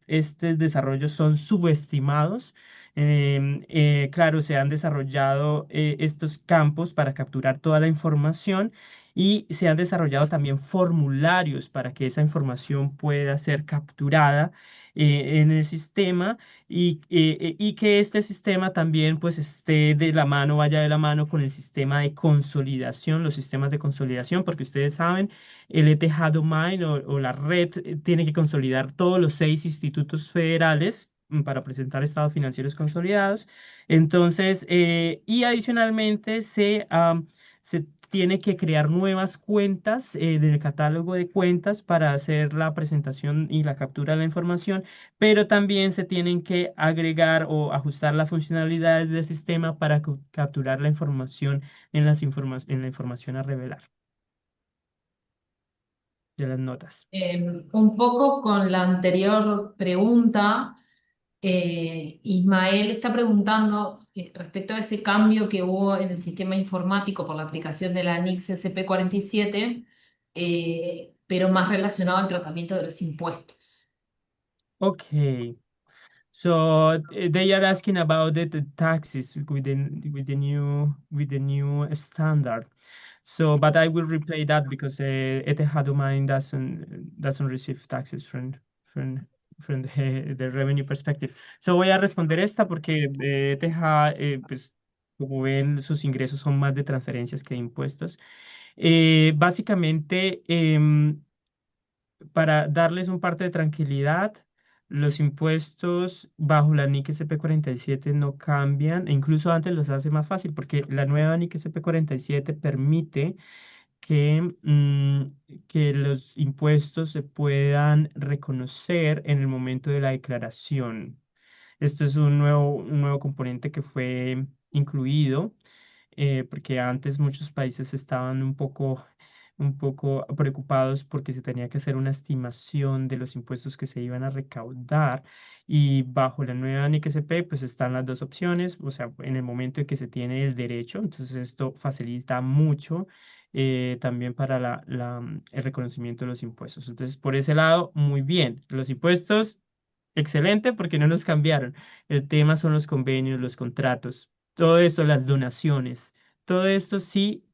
estos desarrollos son subestimados. Claro, se han desarrollado estos campos para capturar toda la información y se han desarrollado también formularios para que esa información pueda ser capturada en el sistema y que este sistema también pues esté de la mano, vaya de la mano con el sistema de consolidación, los sistemas de consolidación, porque ustedes saben, el ETH Domain o la red tiene que consolidar todos los 6 institutos federales para presentar estados financieros consolidados. Entonces, y adicionalmente se tiene que crear nuevas cuentas del catálogo de cuentas para hacer la presentación y la captura de la información, pero también se tienen que agregar o ajustar las funcionalidades del sistema para capturar la información en la información a revelar de las notas. Un poco con la anterior pregunta, Ismael está preguntando respecto a ese cambio que hubo en el sistema informático por la aplicación de la NICS SP47, pero más relacionado al tratamiento de los impuestos. Okay. So they are asking about the taxes with the new standard. So, but I will replay that because ETH Domain doesn't receive taxes from the revenue perspective. So voy a responder esta porque ETH, pues como ven, sus ingresos son más de transferencias que de impuestos. Básicamente, para darles un parte de tranquilidad, los impuestos bajo la NIC SP47 no cambian, e incluso antes los hace más fácil porque la nueva NIC SP47 permite que los impuestos se puedan reconocer en el momento de la declaración. Esto es un nuevo componente que fue incluido porque antes muchos países estaban un poco un poco preocupados porque se tenía que hacer una estimación de los impuestos que se iban a recaudar y bajo la nueva NICSP pues están las dos opciones, o sea, en el momento en que se tiene el derecho, entonces esto facilita mucho también para el reconocimiento de los impuestos. Entonces, por ese lado, muy bien. Los impuestos, excelente porque no nos cambiaron. El tema son los convenios, los contratos, todo esto, las donaciones. Todo esto sí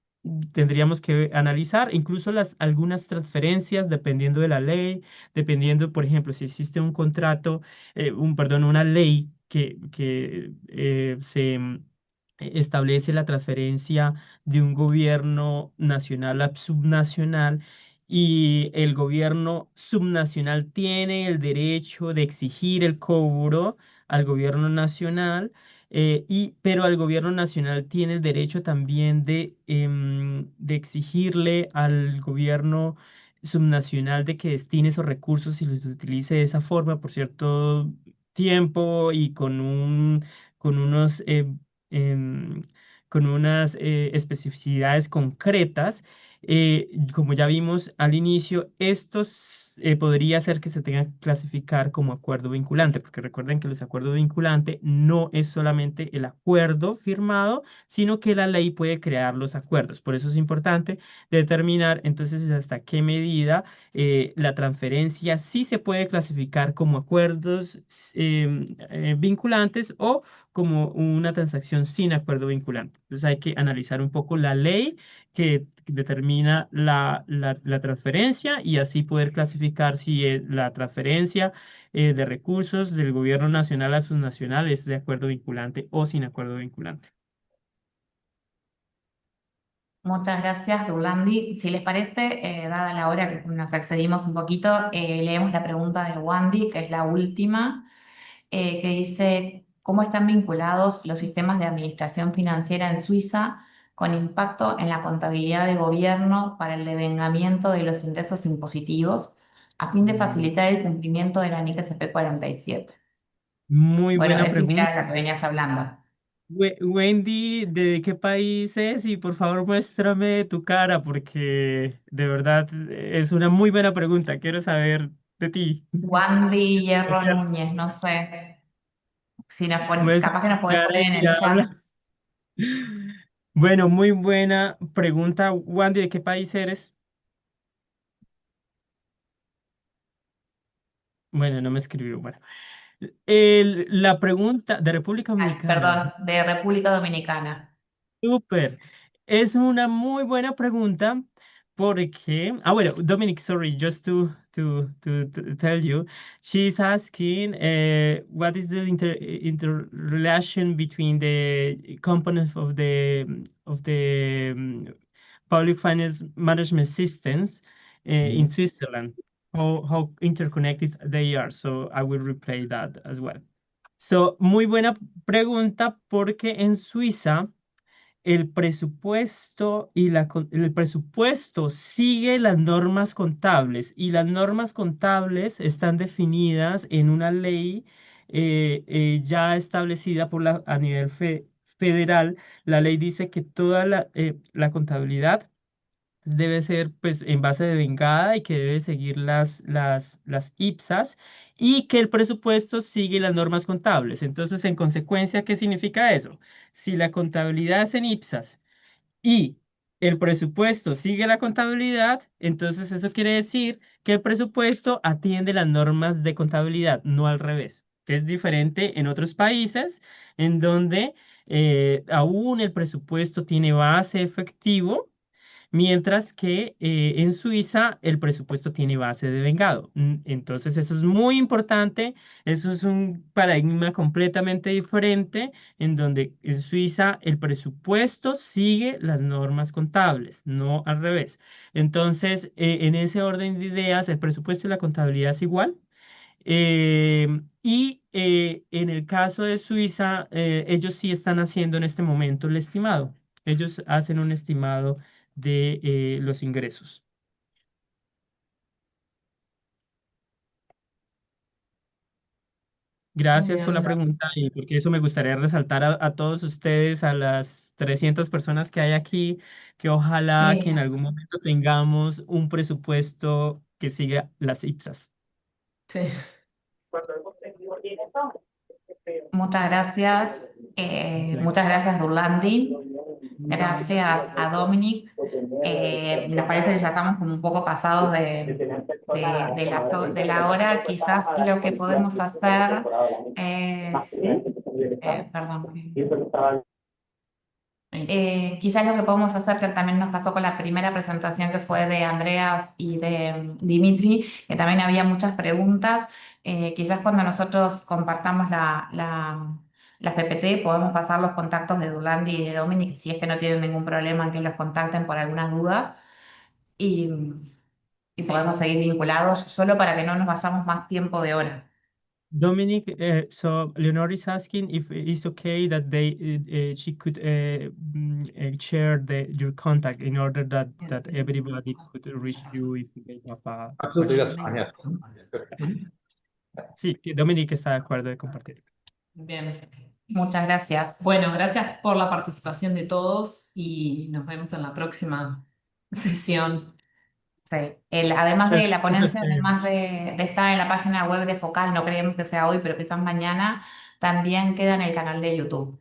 tendríamos que analizar, incluso algunas transferencias dependiendo de la ley, dependiendo, por ejemplo, si existe un contrato, perdón, una ley que se establece la transferencia de un gobierno nacional a subnacional y el gobierno subnacional tiene el derecho de exigir el cobro al gobierno nacional pero el gobierno nacional tiene el derecho también de exigirle al gobierno subnacional de que destine esos recursos y los utilice de esa forma por cierto tiempo y con unos, em, con unas especificidades concretas. Como ya vimos al inicio, estos podría ser que se tengan que clasificar como acuerdo vinculante, porque recuerden que los acuerdos vinculantes no es solamente el acuerdo firmado, sino que la ley puede crear los acuerdos. Por eso es importante determinar entonces hasta qué medida la transferencia sí se puede clasificar como acuerdos vinculantes o como una transacción sin acuerdo vinculante. Entonces hay que analizar un poco la ley que determina la transferencia y así poder clasificar si la transferencia de recursos del gobierno nacional a subnacional es de acuerdo vinculante o sin acuerdo vinculante. Muchas gracias, Durlandi. Si les parece, dada la hora que nos excedimos un poquito, leemos la pregunta de Wandy, que es la última, que dice, ¿cómo están vinculados los sistemas de administración financiera en Suiza con impacto en la contabilidad de gobierno para el devengamiento de los ingresos impositivos a fin de Mm, facilitar el cumplimiento de la NIC SP 47? Muy Bueno, buena es similar pregunta. a la que venías hablando. Wendy, ¿de qué país es? Y por favor muéstrame tu cara porque de verdad es una muy buena pregunta. Quiero saber de ti. Wandy Hierro Gracias. Núñez, no sé. Si nos Muestra capaz que nos tu podés cara poner en y el chat. hablas. Bueno, muy buena pregunta. Wandy, ¿de qué país eres? Bueno, no me escribió. Bueno, la pregunta de República Ay, Dominicana. perdón, de República Dominicana. Súper. Es una muy buena pregunta porque, bueno, Dominic, sorry, just to tell you, she's asking what is the interrelation between the components of the public finance management systems in Switzerland, how interconnected they are. So I will replay that as well. So, muy buena pregunta porque en Suiza el presupuesto el presupuesto sigue las normas contables y las normas contables están definidas en una ley ya establecida a nivel federal. La ley dice que toda la contabilidad debe ser pues en base de vengada y que debe seguir las IPSAS y que el presupuesto sigue las normas contables. Entonces, en consecuencia, ¿qué significa eso? Si la contabilidad es en IPSAS y el presupuesto sigue la contabilidad, entonces eso quiere decir que el presupuesto atiende las normas de contabilidad, no al revés, que es diferente en otros países en donde aún el presupuesto tiene base efectivo mientras que en Suiza el presupuesto tiene base de vengado. Entonces eso es muy importante, eso es un paradigma completamente diferente en donde en Suiza el presupuesto sigue las normas contables, no al revés. Entonces, en ese orden de ideas, el presupuesto y la contabilidad es igual. En el caso de Suiza, ellos sí están haciendo en este momento el estimado. Ellos hacen un estimado de los ingresos. Muy Gracias por bien, la pregunta y porque eso me gustaría resaltar a todos ustedes, a las 300 personas que hay aquí, que ojalá que Sí, en algún momento tengamos un presupuesto que siga las IPSAS. Sí. muchas gracias. Muchas gracias, Durlandi. Gracias a Dominic. Nos parece que ya estamos como un poco pasados de la hora. Quizás lo que podemos hacer es, perdón. Quizás lo que podemos hacer, que también nos pasó con la primera presentación que fue de Andreas y de Dimitri, que también había muchas preguntas. Quizás cuando nosotros compartamos las PPT podemos pasar los contactos de Durlandi y de Dominic, si es que no tienen ningún problema en que los contacten por algunas dudas. Y, y podemos seguir vinculados solo para que no nos vayamos más tiempo de hora. Dominic, so Leonor is asking if it's okay that she could share your contact in order that everybody could reach you if they have a Absolutely, that's question. fine, yes. Sí, que Dominic está de acuerdo de compartir. Bien. Muchas gracias. Bueno, gracias por la participación de todos y nos vemos en la próxima sesión. Sí. Además de la Muchas ponencia, gracias. además de estar en la página web de Focal, no creemos que sea hoy, pero quizás mañana, también queda en el canal de YouTube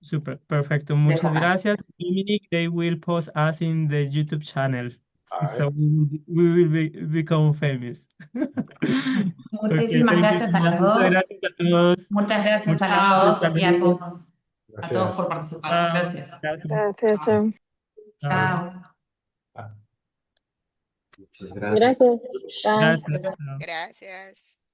Super, perfecto. de Muchas Focal. gracias. Dominic, they will post us in the YouTube channel. All So right. we will become famous. Okay, Muchísimas thank you gracias so a los much. Muchas dos. gracias a todos. Muchas gracias a Muchas los dos y a saludos. todos. A todos por participar. Chao. Gracias. Gracias. Gracias, chao. Chao. Chao. Gracias. Bye. Gracias. Chao. Gracias.